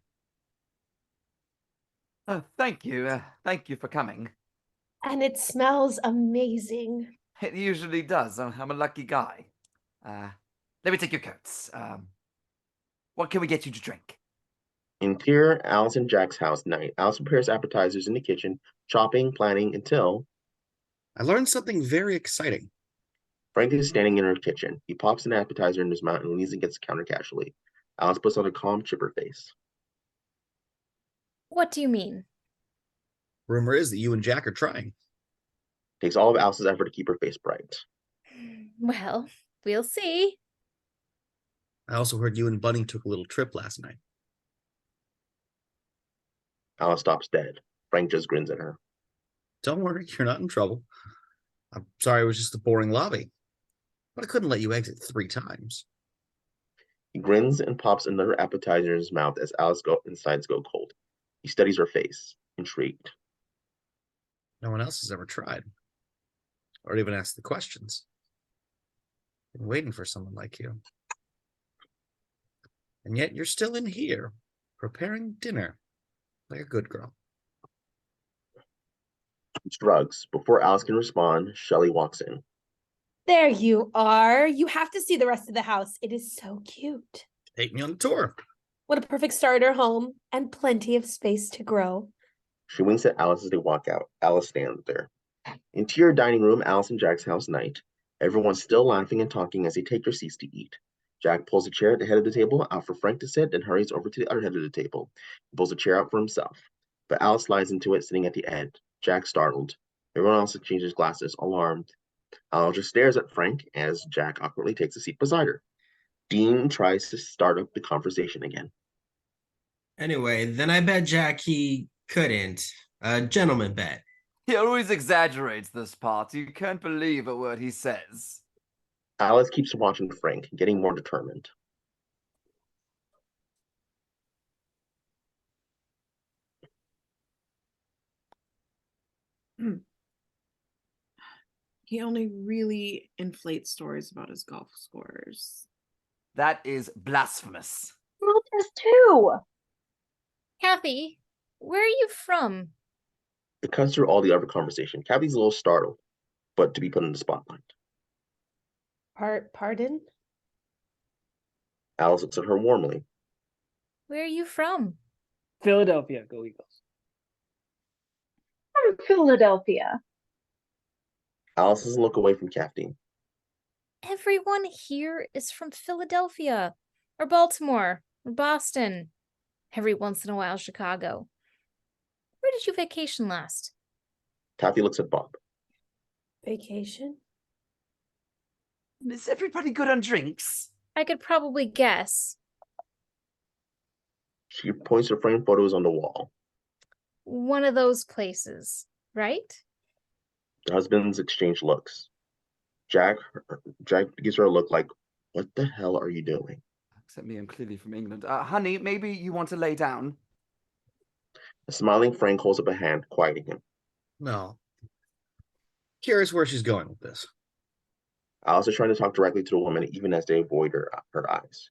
Thank you. Thank you for coming. And it smells amazing. It usually does. I'm a lucky guy. Let me take your coats. What can we get you to drink? Interior, Alice and Jack's house night. Alice prepares appetizers in the kitchen, chopping, planning, until... I learned something very exciting. Frank is standing in her kitchen. He pops an appetizer in his mouth and leans against the counter casually. Alice puts on a calm, chipper face. What do you mean? Rumor is that you and Jack are trying. Takes all of Alice's effort to keep her face bright. Well, we'll see. I also heard you and Bunny took a little trip last night. Alice stops dead. Frank just grins at her. Don't worry, you're not in trouble. I'm sorry it was just a boring lobby. But I couldn't let you exit 3 times. He grins and pops another appetizer in his mouth as Alice's insides go cold. He studies her face, intrigued. No one else has ever tried. Or even asked the questions. Been waiting for someone like you. And yet you're still in here, preparing dinner, like a good girl. He shrugs. Before Alice can respond, Shelley walks in. There you are. You have to see the rest of the house. It is so cute. Take me on a tour. What a perfect starter home and plenty of space to grow. She winks at Alice as they walk out. Alice stands there. Interior dining room, Alice and Jack's house night. Everyone's still laughing and talking as they take their seats to eat. Jack pulls a chair at the head of the table out for Frank to sit and hurries over to the other head of the table. He pulls a chair out for himself. But Alice slides into it, sitting at the edge. Jack startled. Everyone else exchanges glasses, alarmed. Alice just stares at Frank as Jack awkwardly takes a seat beside her. Dean tries to start up the conversation again. Anyway, then I bet Jack he couldn't. A gentleman bet. He always exaggerates this part. You can't believe a word he says. Alice keeps watching Frank, getting more determined. He only really inflates stories about his golf scores. That is blasphemous. Lopez too. Catie, where are you from? It cuts through all the other conversation. Catie's a little startled, but to be put in the spotlight. Pardon? Alice looks at her warmly. Where are you from? Philadelphia, go Eagles. From Philadelphia. Alice doesn't look away from Catie. Everyone here is from Philadelphia, or Baltimore, or Boston. Every once in a while, Chicago. Where did you vacation last? Catie looks at Bob. Vacation? Is everybody good on drinks? I could probably guess. She points to framed photos on the wall. One of those places, right? The husbands exchange looks. Jack gives her a look like, what the hell are you doing? Except me, I'm clearly from England. Honey, maybe you want to lay down? A smiling Frank holds up a hand, quieting him. No. Curious where she's going with this. Alice is trying to talk directly to the woman, even as they avoid her eyes.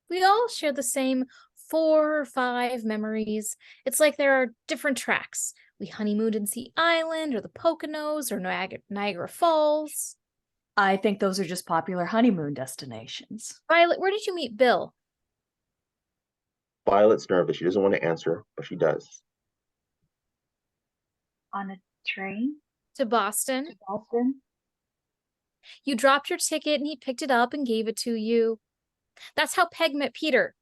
We all share the same 4 or 5 memories. It's like there are different tracks. We honeymooned in Sea Island, or the Poconos, or Niagara Falls. I think those are just popular honeymoon destinations. Violet, where did you meet Bill? Violet's nervous. She doesn't want to answer, but she does. On a train? To Boston. To Boston? You dropped your ticket and he picked it up and gave it to you. That's how Peg met Peter,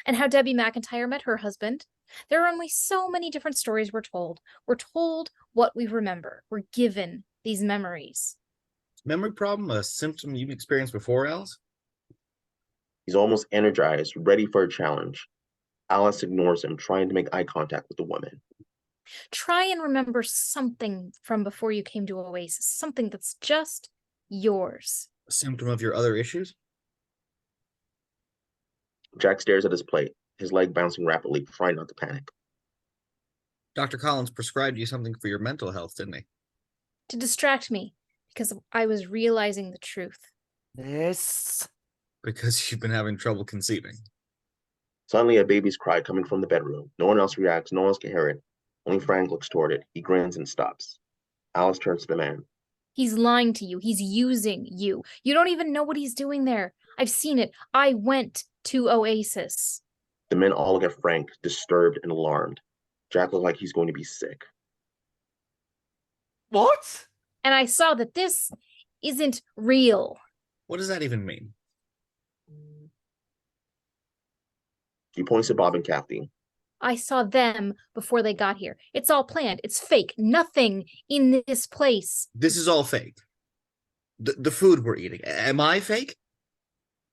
and how Debbie McIntyre met her husband. There are only so many different stories we're told. We're told what we remember. We're given these memories. Memory problem, a symptom you've experienced before, Alice? He's almost energized, ready for a challenge. Alice ignores him, trying to make eye contact with the woman. Try and remember something from before you came to Oasis, something that's just yours. A symptom of your other issues? Jack stares at his plate, his leg bouncing rapidly, trying not to panic. Dr. Collins prescribed you something for your mental health, didn't he? To distract me, because I was realizing the truth. Yes. Because you've been having trouble conceiving. Suddenly, a baby's cry coming from the bedroom. No one else reacts, no one else can hear it. Only Frank looks toward it. He grins and stops. Alice turns to the man. He's lying to you. He's using you. You don't even know what he's doing there. I've seen it. I went to Oasis. The men all look at Frank, disturbed and alarmed. Jack looks like he's going to be sick. What? And I saw that this isn't real. What does that even mean? He points to Bob and Catie. I saw them before they got here. It's all planned. It's fake. Nothing in this place. This is all fake. The food we're eating. Am I fake?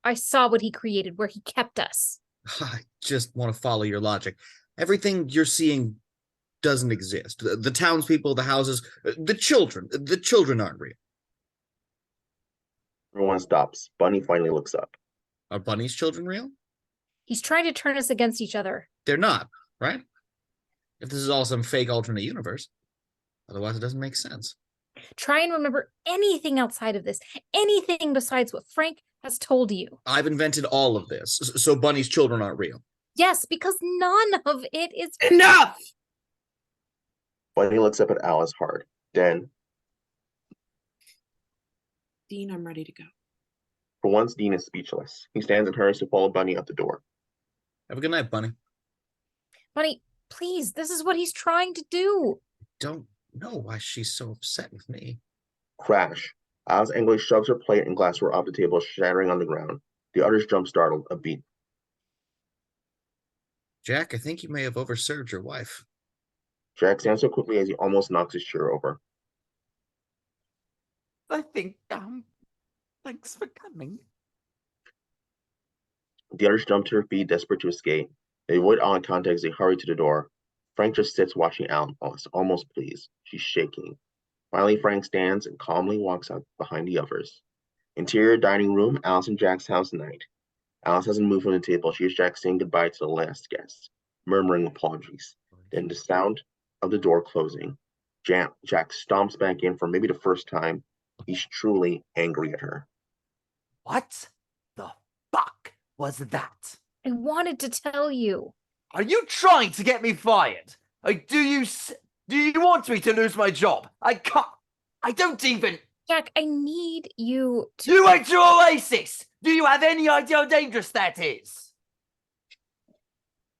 I saw what he created, where he kept us. I just want to follow your logic. Everything you're seeing doesn't exist. The townspeople, the houses, the children aren't real. Everyone stops. Bunny finally looks up. Are Bunny's children real? He's trying to turn us against each other. They're not, right? If this is all some fake alternate universe. Otherwise, it doesn't make sense. Try and remember anything outside of this. Anything besides what Frank has told you. I've invented all of this, so Bunny's children aren't real. Yes, because none of it is enough. Bunny looks up at Alice hard. Then, Dean, I'm ready to go. for once, Dean is speechless. He stands and hurries to follow Bunny out the door. Have a good night, Bunny. Bunny, please, this is what he's trying to do. Don't know why she's so upset with me. Crash. Alice angrily shoves her plate and glassware off the table, shattering on the ground. The others jump startled, a beat. Jack, I think you may have overserved your wife. Jack stands so quickly as he almost knocks his chair over. I think, thanks for coming. The others jump to their feet, desperate to escape. They avoid eye contact as they hurry to the door. Frank just sits watching Alice, almost pleased. She's shaking. Finally, Frank stands and calmly walks out behind the others. Interior dining room, Alice and Jack's house night. Alice hasn't moved from the table. She hears Jack saying goodbye to the last guest, murmuring apologies. Then the sound of the door closing. Jack stomps back in for maybe the first time. He's truly angry at her. What the fuck was that? I wanted to tell you. Are you trying to get me fired? Like, do you want me to lose my job? I can't. I don't even. Jack, I need you to. You went to Oasis! Do you have any idea how dangerous that is?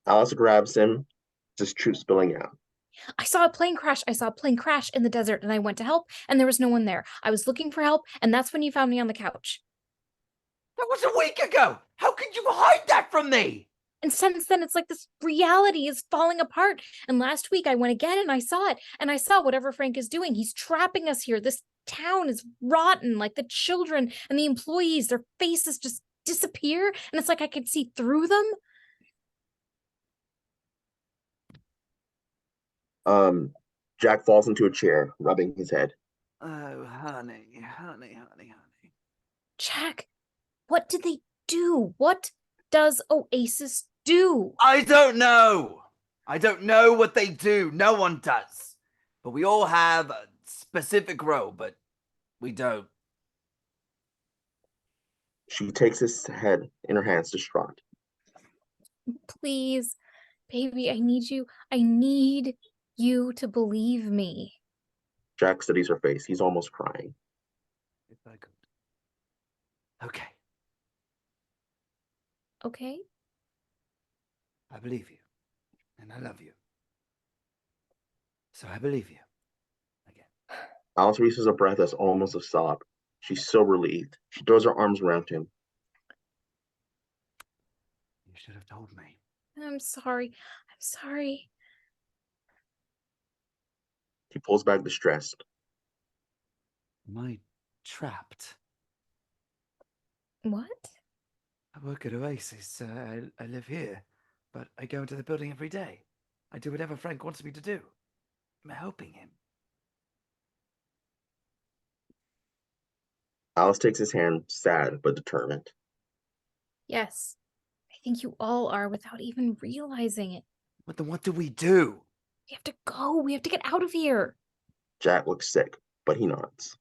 Alice grabs him, just truth spilling out. I saw a plane crash. I saw a plane crash in the desert and I went to help and there was no one there. I was looking for help and that's when you found me on the couch. That was a week ago! How could you hide that from me? And since then, it's like this reality is falling apart. And last week I went again and I saw it. And I saw whatever Frank is doing. He's trapping us here. This town is rotten. Like the children and the employees, their faces just disappear. And it's like I could see through them. Jack falls into a chair, rubbing his head. Oh, honey. Jack, what did they do? What does Oasis do? I don't know. I don't know what they do. No one does. But we all have a specific role, but we don't. She takes his head in her hands, distraught. Please, baby, I need you. I need you to believe me. Jack studies her face. He's almost crying. If I could. Okay. Okay? I believe you. And I love you. So I believe you. Again. Alice releases a breath that's almost a sob. She's so relieved. She throws her arms around him. You should have told me. I'm sorry. I'm sorry. He pulls back distressed. Am I trapped? What? I work at Oasis. I live here. But I go into the building every day. I do whatever Frank wants me to do. I'm helping him. Alice takes his hand, sad but determined. Yes. I think you all are without even realizing it. But then what do we do? We have to go. We have to get out of here. Jack looks sick, but he nods.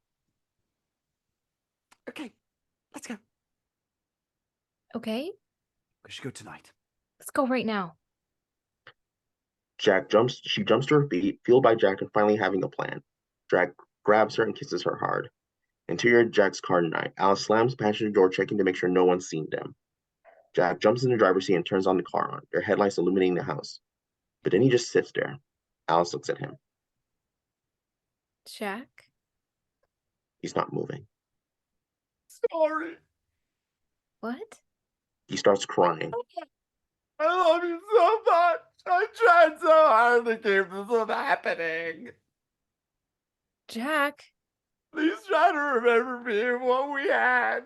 Okay, let's go. Okay? We should go tonight. Let's go right now. She jumps to her feet, fueled by Jack and finally having a plan. Jack grabs her and kisses her hard. Interior Jack's car night. Alice slams the passenger door, checking to make sure no one's seen them. Jack jumps in the driver's seat and turns on the car on, their headlights illuminating the house. But then he just sits there. Alice looks at him. Jack? He's not moving. Sorry. What? He starts crying. I love you so much. I tried so hard to keep this from happening. Jack? Please try to remember me and what we had.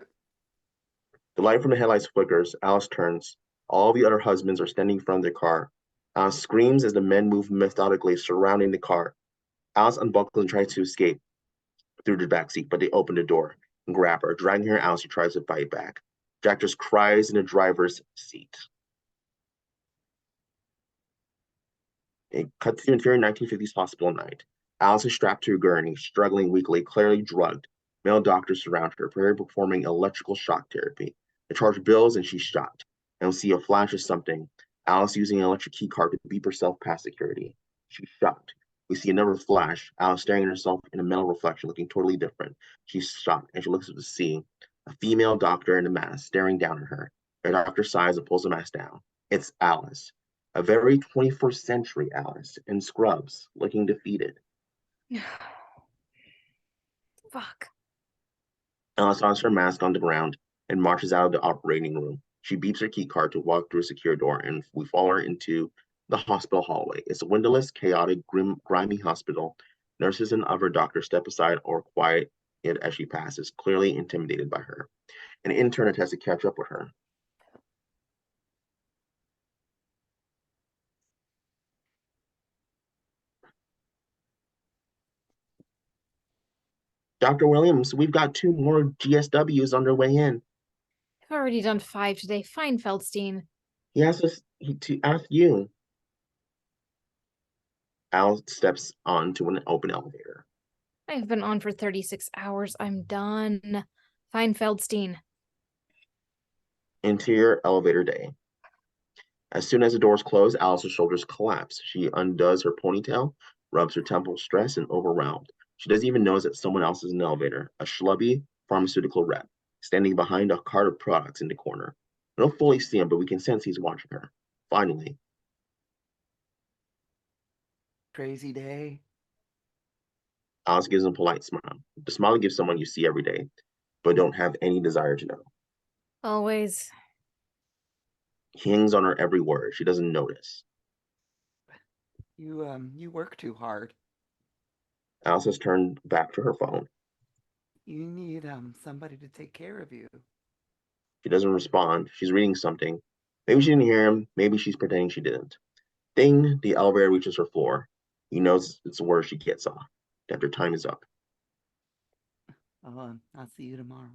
The light from the headlights flickers. Alice turns. All the other husbands are standing in front of their car. Alice screams as the men move methodically, surrounding the car. Alice unbuckles and tries to escape through the backseat, but they open the door and grab her. Dragging her out, she tries to fight back. Jack just cries in the driver's seat. A cut to interior 1950s hospital night. Alice is strapped to a gurney, struggling weakly, clearly drugged. Male doctors surround her, performing electrical shock therapy. They charge bills and she's shocked. And we see a flash of something. Alice using an electric key card to beep herself past security. She's shocked. We see another flash. Alice staring at herself in a metal reflection, looking totally different. She's shocked, and she looks up to see a female doctor in a mask staring down at her. The doctor sighs and pulls the mask down. It's Alice. A very 21st century Alice in scrubs, looking defeated. Fuck. Alice tosses her mask on the ground and marches out of the operating room. She beeps her key card to walk through a secure door, and we follow her into the hospital hallway. It's a windowless, chaotic, grimy hospital. Nurses and other doctors step aside or quiet it as she passes, clearly intimidated by her. An intern attempts to catch up with her. Dr. Williams, we've got 2 more GSWs on their way in. I've already done 5 today. Fine, Feldstein. He asked us to ask you. Al steps onto an open elevator. I've been on for 36 hours. I'm done. Fine, Feldstein. Interior elevator day. As soon as the doors close, Alice's shoulders collapse. She undoes her ponytail, rubs her temples, stressed and overwhelmed. She doesn't even notice that someone else is in the elevator, a schlubby pharmaceutical rep, standing behind a cart of products in the corner. We don't fully see him, but we can sense he's watching her. Finally. Crazy day. Alice gives him a polite smile. The smile you give someone you see every day, but don't have any desire to know. Always. He hangs on her every word. She doesn't notice. You work too hard. Alice has turned back to her phone. You need somebody to take care of you. She doesn't respond. She's reading something. Maybe she didn't hear him. Maybe she's pretending she didn't. Ding! The elevator reaches her floor. He knows it's where she gets off. That her time is up. I'll see you tomorrow.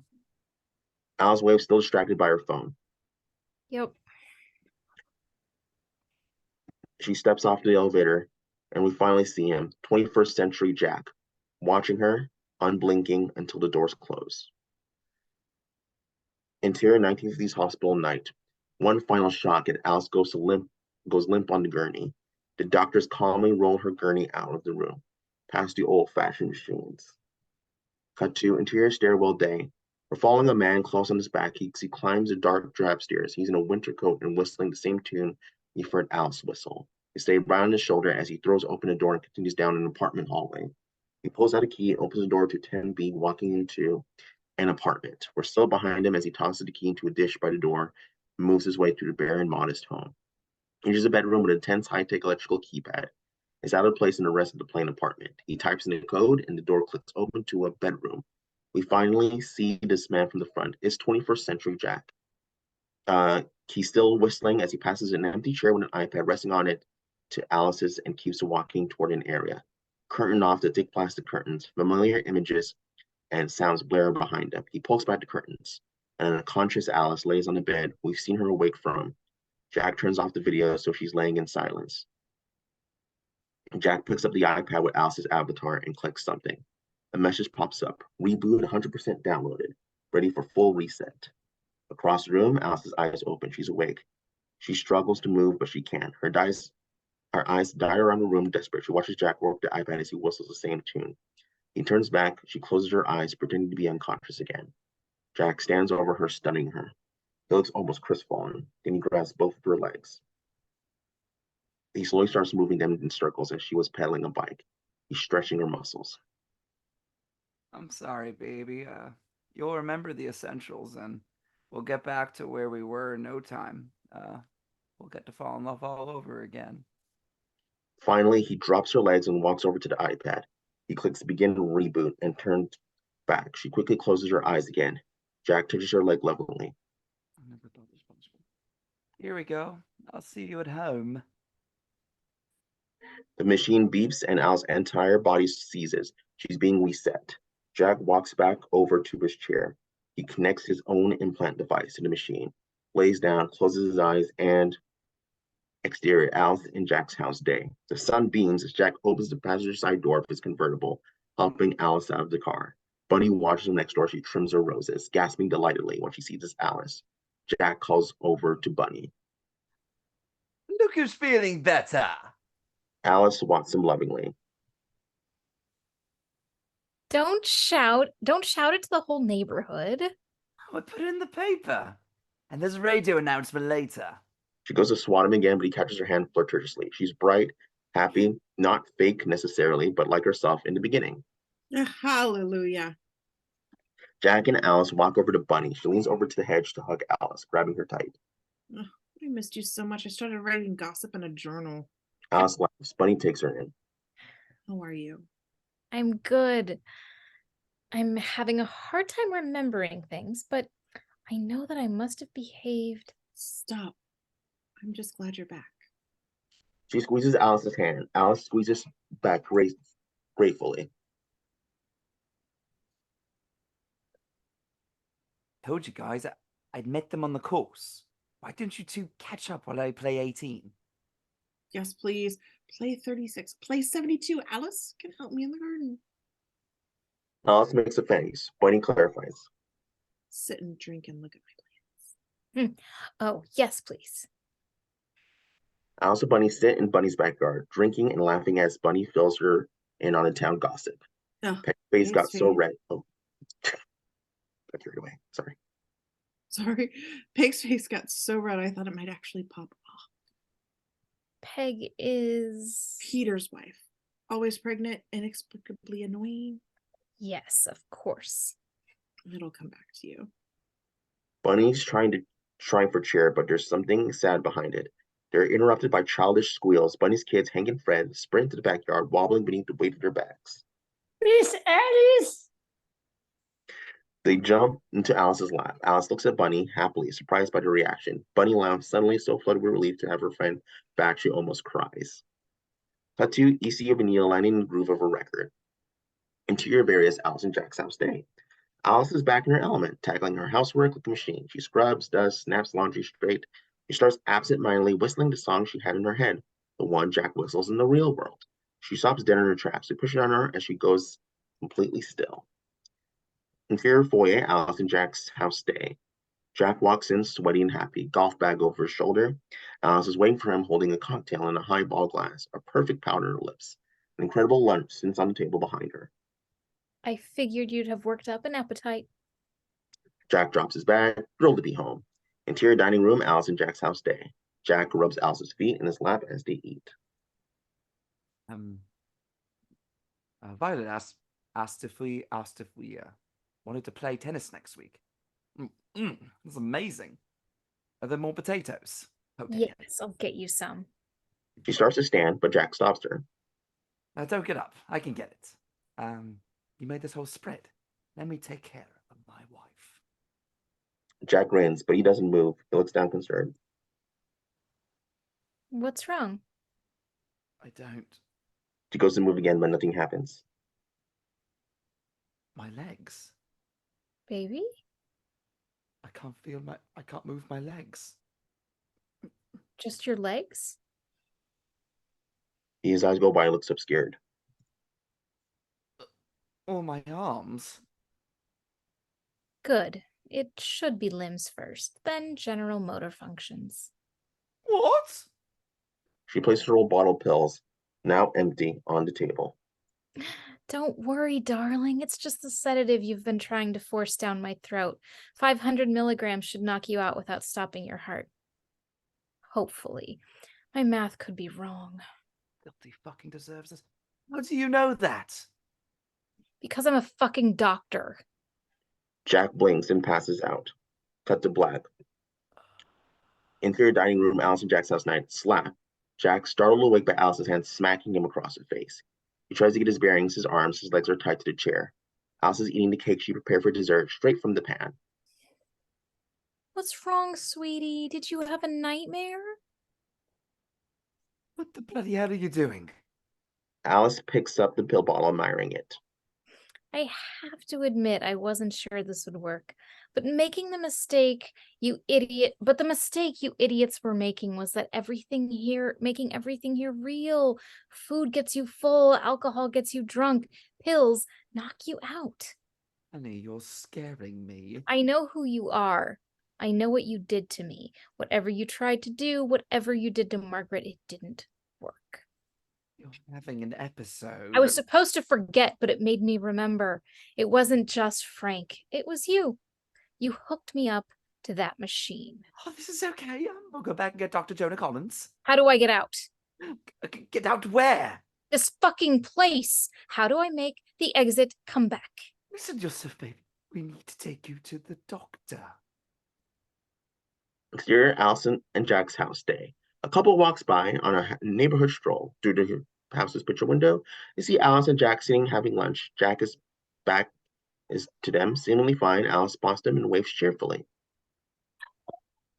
Alice waves, still distracted by her phone. Yep. She steps off the elevator, and we finally see him, 21st century Jack, watching her, unblinking until the doors close. Interior 1950s hospital night. One final shock, and Alice goes limp on the gurney. The doctors calmly roll her gurney out of the room, past the old-fashioned machines. Cut to interior stairwell day. We're following a man close on his back. He climbs the dark drab stairs. He's in a winter coat and whistling the same tune you've heard Alice whistle. He stays right on his shoulder as he throws open a door and continues down an apartment hallway. He pulls out a key and opens the door to 10B, walking into an apartment. We're still behind him as he tosses the key into a dish by the door and moves his way through the bare and modest home. He enters a bedroom with an intense high-tech electrical keypad. It's out of place in the rest of the plain apartment. He types in the code and the door clicks open to a bedroom. We finally see this man from the front. It's 21st century Jack. He's still whistling as he passes an empty chair with an iPad resting on it to Alice's and keeps walking toward an area. Curtain off the thick plastic curtains, familiar images and sounds blare behind him. He pulls back the curtains, and an unconscious Alice lays on the bed we've seen her awake from. Jack turns off the video so she's laying in silence. Jack picks up the iPad with Alice's avatar and clicks something. A message pops up. Reboot 100% downloaded. Ready for full reset. Across the room, Alice's eyes open. She's awake. She struggles to move, but she can. Her eyes die around the room, desperate. She watches Jack work the iPad as he whistles the same tune. He turns back. She closes her eyes, pretending to be unconscious again. Jack stands over her, stunning her. He looks almost crestfallen. Then he grabs both of her legs. He slowly starts moving them in circles as she was pedaling a bike. He's stretching her muscles. I'm sorry, baby. You'll remember the essentials, and we'll get back to where we were in no time. We'll get to fall in love all over again. Finally, he drops her legs and walks over to the iPad. He clicks begin reboot and turns back. She quickly closes her eyes again. Jack touches her leg lovingly. Here we go. I'll see you at home. The machine beeps and Al's entire body seizes. She's being reset. Jack walks back over to his chair. He connects his own implant device to the machine, lays down, closes his eyes, and exterior, Alice in Jack's house day. The sun beams as Jack opens the passenger side door of his convertible, helping Alice out of the car. Bunny watches him next door. She trims her roses, gasping delightedly when she sees Alice. Jack calls over to Bunny. Look who's feeling better. Alice swats him lovingly. Don't shout. Don't shout it to the whole neighborhood. I put it in the paper. And there's a radio announcement later. She goes to swat him again, but he catches her hand flirtatiously. She's bright, happy, not fake necessarily, but like herself in the beginning. Hallelujah. Jack and Alice walk over to Bunny. She leans over to the hedge to hug Alice, grabbing her tight. Oh, I missed you so much. I started writing gossip in a journal. Alice laughs. Bunny takes her in. How are you? I'm good. I'm having a hard time remembering things, but I know that I must have behaved. Stop. I'm just glad you're back. She squeezes Alice's hand. Alice squeezes back gratefully. Told you guys I'd met them on the course. Why don't you two catch up while I play 18? Yes, please. Play 36. Play 72. Alice can help me in the garden. Alice makes a face. Bunny clarifies. Sit and drink and look at my plants. Oh, yes, please. Alice and Bunny sit in Bunny's backyard, drinking and laughing as Bunny fills her in on the town gossip. Oh, Peg's face got thanks, so Faye. red. Oh, got carried away. Sorry. Sorry. Peg's face got so red I thought it might actually pop off. Peg is Peter's wife. Always pregnant, inexplicably annoying. Yes, of course. It'll come back to you. Bunny's trying for cheer, but there's something sad behind it. They're interrupted by childish squeals. Bunny's kids, Hank and Fred, sprint to the backyard, wobbling beneath the weight of their backs. Miss Alice! They jump into Alice's lap. Alice looks at Bunny happily, surprised by the reaction. Bunny laughs, suddenly so flooded with relief to have her friend back she almost cries. Cut to ECU Vanille lining the groove of her record. Interior various Alice and Jack's house day. Alice is back in her element, tackling her housework with the machine. She scrubs, does, snaps laundry straight. She starts absent-mindedly whistling the song she had in her head, the one Jack whistles in the real world. She stops dead in her tracks. We push it on her as she goes completely still. Interior foyer, Alice and Jack's house stay. Jack walks in, sweaty and happy, golf bag over his shoulder. Alice is waiting for him, holding a cocktail in a highball glass, a perfect powder on her lips. An incredible lunch sits on the table behind her. I figured you'd have worked up an appetite. Jack drops his bag, thrilled to be home. Interior dining room, Alice and Jack's house day. Jack rubs Alice's feet in his lap as they eat. Violet asked if we wanted to play tennis next week. That's amazing. Are there more potatoes? Yes, I'll get you some. She starts to stand, but Jack stops her. Don't get up. I can get it. You made this whole spread. Let me take care of my wife. Jack grins, but he doesn't move. He looks down concerned. What's wrong? I don't. She goes to move again, but nothing happens. My legs. Baby? I can't move my legs. Just your legs? His eyes go by and looks up scared. Or my arms. Good. It should be limbs first, then general motor functions. What? She places her old bottle of pills, now empty, on the table. Don't worry, darling. It's just the sedative you've been trying to force down my throat. 500 milligrams should knock you out without stopping your heart. Hopefully. My math could be wrong. Guilty fucking deserves this. How do you know that? Because I'm a fucking doctor. Jack blinks and passes out. Cut to black. Interior dining room, Alice and Jack's house night. Slap. Jack, startled awake by Alice's hand smacking him across the face. He tries to get his bearings, his arms, his legs are tied to the chair. Alice is eating the cake she prepared for dessert straight from the pan. What's wrong, sweetie? Did you have a nightmare? What the bloody hell are you doing? Alice picks up the pill bottle, admiring it. I have to admit, I wasn't sure this would work. But the mistake you idiots were making was that making everything here real. Food gets you full, alcohol gets you drunk, pills knock you out. Honey, you're scaring me. I know who you are. I know what you did to me. Whatever you tried to do, whatever you did to Margaret, it didn't work. You're having an episode. I was supposed to forget, but it made me remember. It wasn't just Frank. It was you. You hooked me up to that machine. Oh, this is okay. We'll go back and get Dr. Jonah Collins. How do I get out? Get out where? This fucking place. How do I make the exit come back? Listen, Joseph, baby. We need to take you to the doctor. Exterior Allison and Jack's house day. A couple walks by on a neighborhood stroll. Through the house's picture window, you see Alice and Jack sitting having lunch. Jack is back to them, seemingly fine. Alice spots them and waves cheerfully.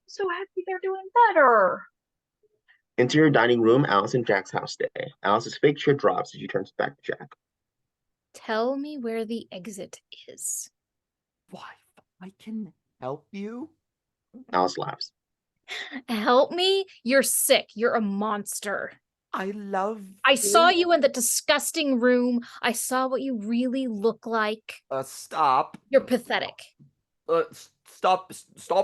So happy they're doing better. Interior dining room, Alice and Jack's house day. Alice's fake chair drops as she turns back to Jack. Tell me where the exit is. Why, I can help you? Alice laughs. Help me? You're sick. You're a monster. I saw you in the disgusting room. I saw what you really look like. Stop. You're pathetic. Stop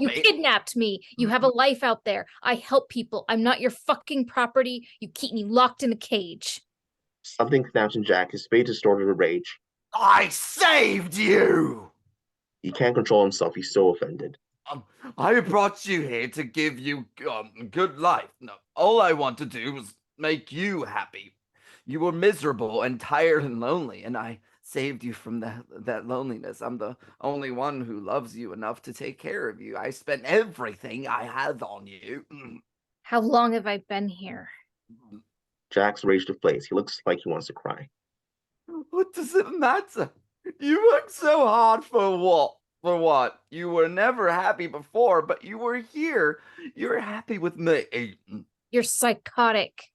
You it. kidnapped me. You have a life out there. I help people. I'm not your fucking property. You keep me locked in a cage. Something snaps in Jack, his face distorted with rage. I saved you! He can't control himself. He's so offended. I brought you here to give you good life. No, all I want to do was make you happy. You were miserable and tired and lonely, and I saved you from that loneliness. I'm the only one who loves you enough to take care of you. I spent everything I had on you. How long have I been here? Jack's rage deflates. He looks like he wants to cry. What does it matter? You worked so hard for what? For what? You were never happy before, but you were here. You're happy with me. You're psychotic.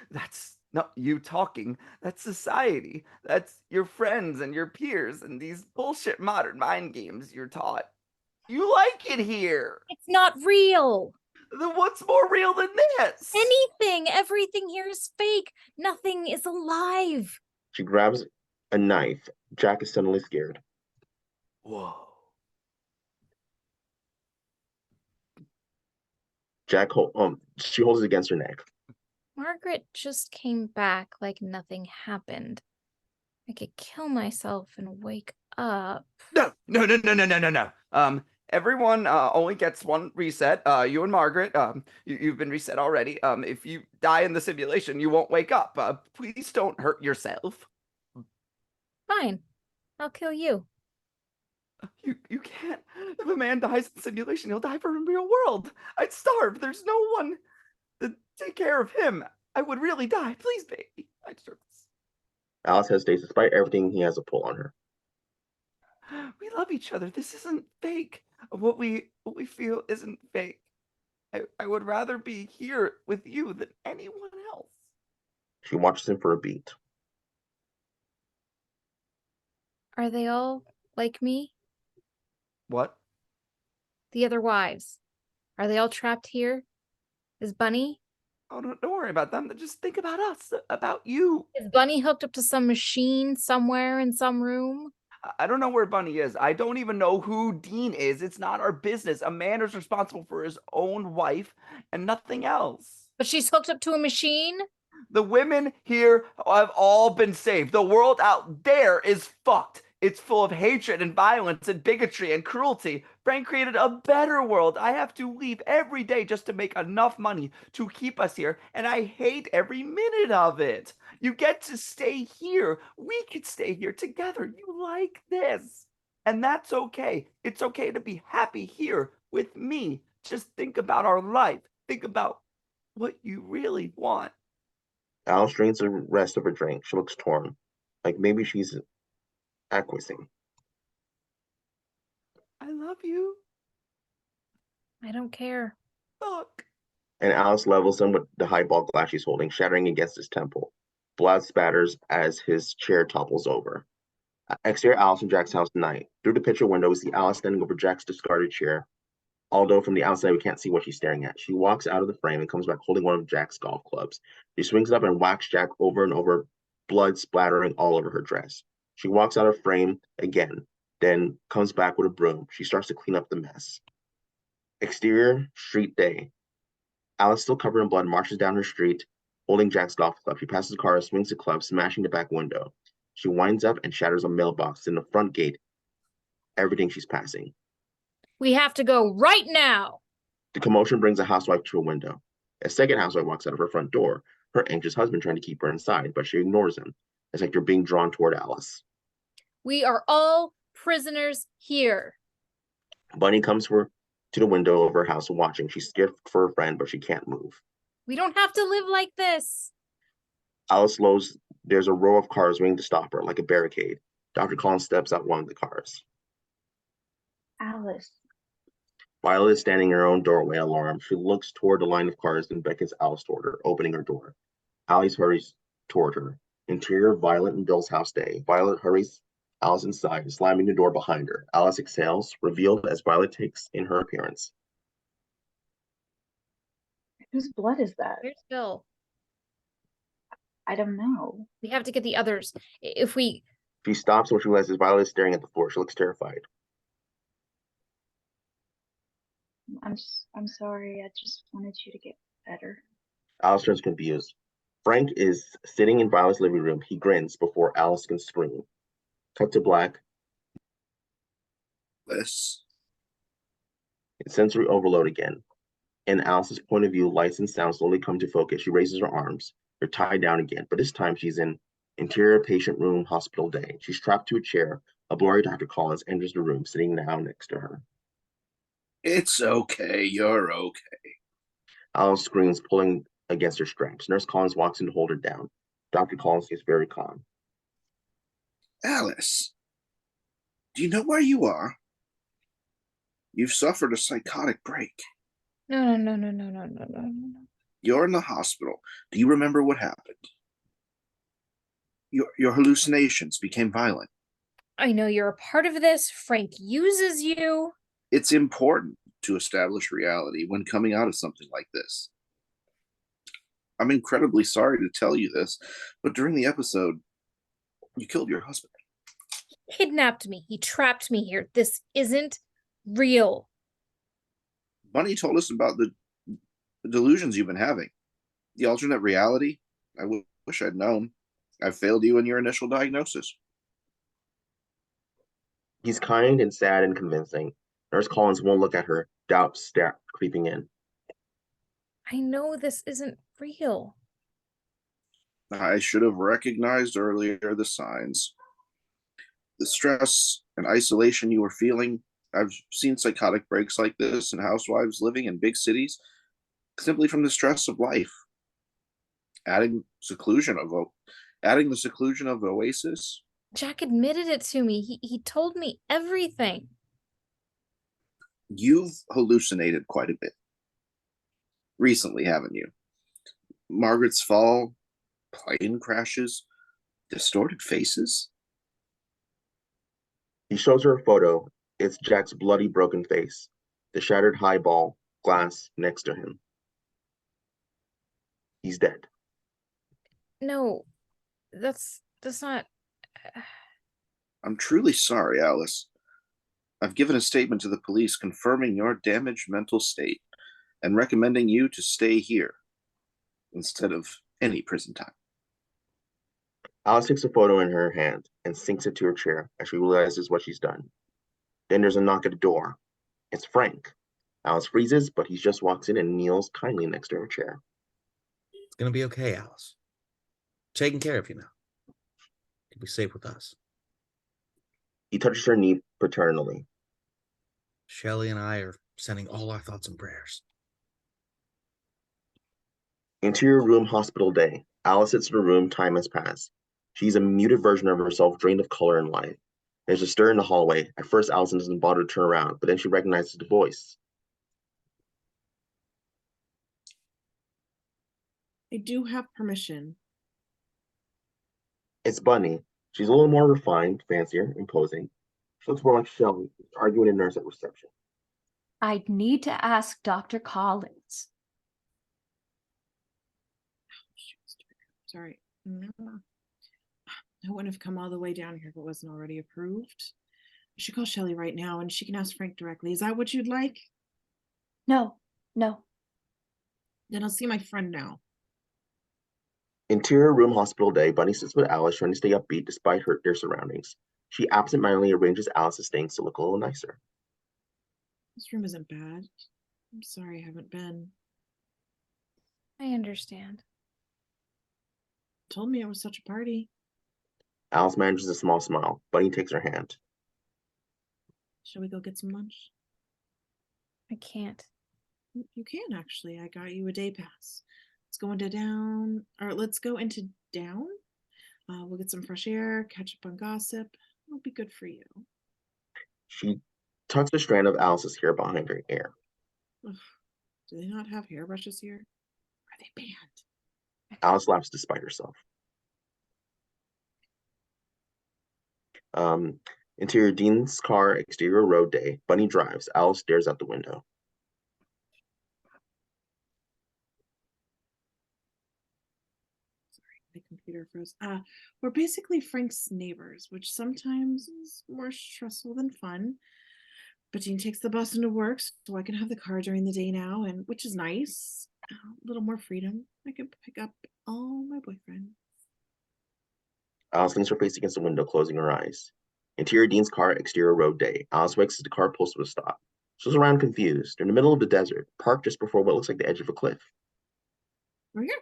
That's not you talking. That's society. That's your friends and your peers and these bullshit modern mind games you're taught. You like it here. It's not real. Then what's more real than this? Anything. Everything here is fake. Nothing is alive. She grabs a knife. Jack is suddenly scared. Whoa. She holds it against her neck. Margaret just came back like nothing happened. I could kill myself and wake up. No. Everyone only gets one reset. You and Margaret, you've been reset already. If you die in the simulation, you won't wake up. Please don't hurt yourself. Fine. I'll kill you. You can't. If a man dies in the simulation, he'll die for a real world. I'd starve. There's no one to take care of him. I would really die. Please, baby. I deserve this. Alice hesitates. Despite everything, he has a pull on her. We love each other. This isn't fake. What we feel isn't fake. I would rather be here with you than anyone else. She watches him for a beat. Are they all like me? What? The other wives. Are they all trapped here? Is Bunny? Oh, don't worry about them. Just think about us, about you. Is Bunny hooked up to some machine somewhere in some room? I don't know where Bunny is. I don't even know who Dean is. It's not our business. A man is responsible for his own wife and nothing else. But she's hooked up to a machine? The women here have all been saved. The world out there is fucked. It's full of hatred and violence and bigotry and cruelty. Frank created a better world. I have to leave every day just to make enough money to keep us here, and I hate every minute of it. You get to stay here. We could stay here together. You like this. And that's okay. It's okay to be happy here with me. Just think about our life. Think about what you really want. Alice drinks the rest of her drink. She looks torn. Like maybe she's acquiescing. I love you. I don't care. Fuck. And Alice levels him with the highball glass she's holding, shattering against his temple. Blood spatters as his chair topples over. Exterior Alice and Jack's house tonight. Through the picture window, we see Alice standing over Jack's discarded chair. Although from the outside, we can't see what she's staring at. She walks out of the frame and comes back holding one of Jack's golf clubs. She swings it up and whacks Jack over and over, blood splattering all over her dress. She walks out of frame again, then comes back with a broom. She starts to clean up the mess. Exterior, street day. Alice, still covered in blood, marches down her street, holding Jack's golf club. She passes the car and swings the club, smashing the back window. She winds up and shatters a mailbox in the front gate. Everything she's passing. We have to go right now. The commotion brings a housewife to a window. A second housewife walks out of her front door, her anxious husband trying to keep her inside, but she ignores him. It's like they're being drawn toward Alice. We are all prisoners here. Bunny comes to the window of her house watching. She's scared for her friend, but she can't move. We don't have to live like this. Alice slows. There's a row of cars waiting to stop her, like a barricade. Dr. Collins steps out one of the cars. Alice. Violet is standing in her own doorway, alarmed. She looks toward the line of cars and beckons Alice toward her, opening her door. Alice hurries toward her. Interior, Violet and Bill's house day. Violet hurries Alice inside, slamming the door behind her. Alice exhales, revealed as Violet takes in her appearance. Whose blood is that? Where's Bill? I don't know. We have to get the others. She stops when she realizes Violet is staring at the floor. She looks terrified. I'm sorry. I just wanted you to get better. Alice turns confused. Frank is sitting in Violet's living room. He grins before Alice can scream. Cut to black. This. It's sensory overload again. In Alice's point of view, lights and sounds slowly come to focus. She raises her arms. They're tied down again, but this time she's in interior patient room, hospital day. She's strapped to a chair. A blurry Dr. Collins enters the room, sitting now next to her. It's okay. You're okay. Alice screams, pulling against her straps. Nurse Collins walks in to hold her down. Dr. Collins is very calm. Alice, do you know where you are? You've suffered a psychotic break. No. You're in the hospital. Do you remember what happened? Your hallucinations became violent. I know you're a part of this. Frank uses you. It's important to establish reality when coming out of something like this. I'm incredibly sorry to tell you this, but during the episode, you killed your husband. He kidnapped me. He trapped me here. This isn't real. Bunny told us about the delusions you've been having. The alternate reality. I wish I'd known. I failed you in your initial diagnosis. He's kind and sad and convincing. Nurse Collins won't look at her, doubt creeping in. I know this isn't real. I should have recognized earlier the signs. The stress and isolation you were feeling. I've seen psychotic breaks like this in housewives living in big cities simply from the stress of life. Adding the seclusion of Oasis. Jack admitted it to me. He told me everything. You've hallucinated quite a bit recently, haven't you? Margaret's fall, plane crashes, distorted faces. He shows her a photo. It's Jack's bloody, broken face, the shattered highball glass next to him. He's dead. No, that's not... I'm truly sorry, Alice. I've given a statement to the police confirming your damaged mental state and recommending you to stay here instead of any prison time. Alice takes a photo in her hand and sinks it to her chair as she realizes what she's done. Then there's a knock at the door. It's Frank. Alice freezes, but he just walks in and kneels kindly next to her chair. It's going to be okay, Alice. Taking care of you now. You'll be safe with us. He touches her knee paternally. Shelley and I are sending all our thoughts and prayers. Interior room, hospital day. Alice sits in her room. Time has passed. She's a muted version of herself, drained of color and life. There's a stir in the hallway. At first, Allison doesn't bother to turn around, but then she recognizes the voice. I do have permission. It's Bunny. She's a little more refined, fancier, imposing. She looks more like Shelley, arguing a nurse at reception. I'd need to ask Dr. Collins. Sorry. No. I wouldn't have come all the way down here if it wasn't already approved. You should call Shelley right now and she can ask Frank directly. Is that what you'd like? No. Then I'll see my friend now. Interior room hospital day, Bunny sits with Alice, trying to stay upbeat despite their surroundings. She absentmindedly arranges Alice's things to look a little nicer. This room isn't bad. I'm sorry I haven't been. I understand. Told me it was such a party. Alice manages a small smile. Bunny takes her hand. Shall we go get some lunch? I can't. You can actually. I got you a day pass. Let's go into down. We'll get some fresh air, catch up on gossip. It'll be good for you. She tucks a strand of Alice's hair behind her ear. Ugh. Do they not have hairbrushes here? Are they banned? Alice laughs despite herself. Interior Dean's car, exterior road day. Bunny drives. Alice stares out the window. Sorry, my computer froze. We're basically Frank's neighbors, which sometimes is more stressful than fun. But Dean takes the bus into work, so I can have the car during the day now, and which is nice. A little more freedom. I can pick up all my boyfriends. Alice leans her face against the window, closing her eyes. Interior Dean's car, exterior road day. Alice wakes as the car pulls to a stop. She looks around confused. They're in the middle of the desert, parked just before what looks like the edge of a cliff. We're here.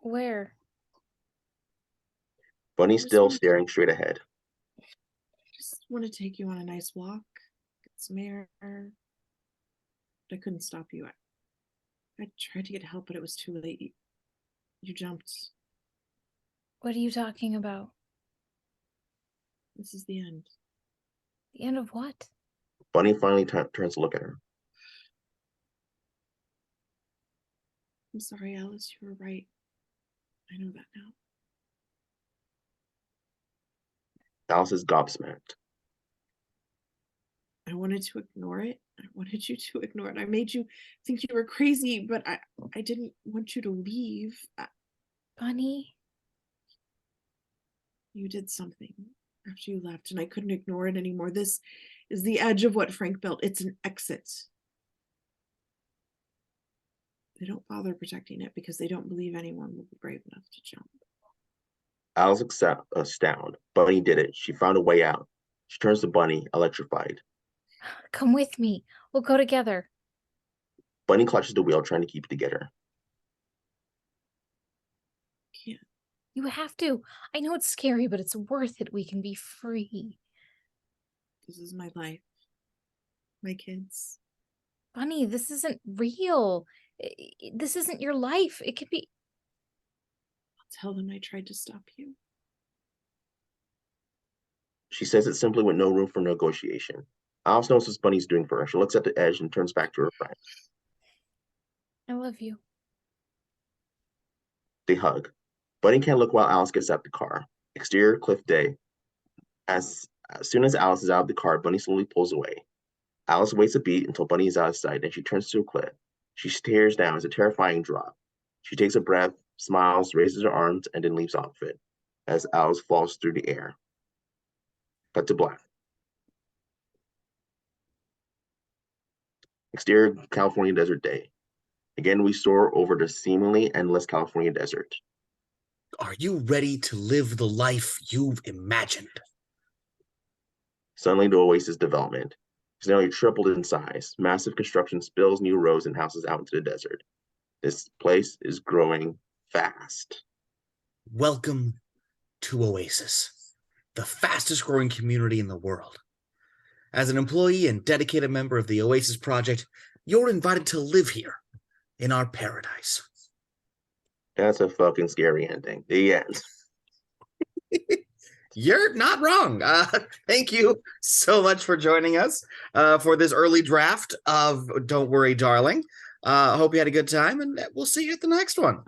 Where? Bunny's still staring straight ahead. Just want to take you on a nice walk, get some air. But I couldn't stop you. I tried to get help, but it was too late. You jumped. What are you talking about? This is the end. The end of what? Bunny finally turns to look at her. I'm sorry, Alice. You were right. I know that now. Alice is gobsmacked. I wanted to ignore it. I wanted you to ignore it. I made you think you were crazy, but I didn't want you to leave. Bunny? You did something after you left, and I couldn't ignore it anymore. This is the edge of what Frank built. It's an exit. They don't bother protecting it because they don't believe anyone will be brave enough to jump. Alice looks astounded. Bunny did it. She found a way out. She turns to Bunny, electrified. Come with me. We'll go together. Bunny clutches the wheel, trying to keep it together. Can't. You have to. I know it's scary, but it's worth it. We can be free. This is my life. My kids. Bunny, this isn't real. This isn't your life. It could be. I'll tell them I tried to stop you. She says it simply with no room for negotiation. Alice knows what Bunny's doing for her. She looks at the edge and turns back to her friend. I love you. They hug. Bunny can't look while Alice gets out the car. Exterior cliff day. As soon as Alice is out of the car, Bunny slowly pulls away. Alice waits a beat until Bunny is out of sight, then she turns to a cliff. She stares down as a terrifying drop. She takes a breath, smiles, raises her arms, and then leaps off it as Alice falls through the air. Cut to black. Exterior California desert day. Again, we soar over the seemingly endless California desert. Are you ready to live the life you've imagined? Suddenly, the oasis development has nearly tripled in size. Massive construction spills new roads and houses out into the desert. This place is growing fast. Welcome to Oasis, the fastest growing community in the world. As an employee and dedicated member of the Oasis Project, you're invited to live here in our paradise. That's a fucking scary ending. The end. You're not wrong. Thank you so much for joining us for this early draft of Don't Worry, Darling. Hope you had a good time, and we'll see you at the next one.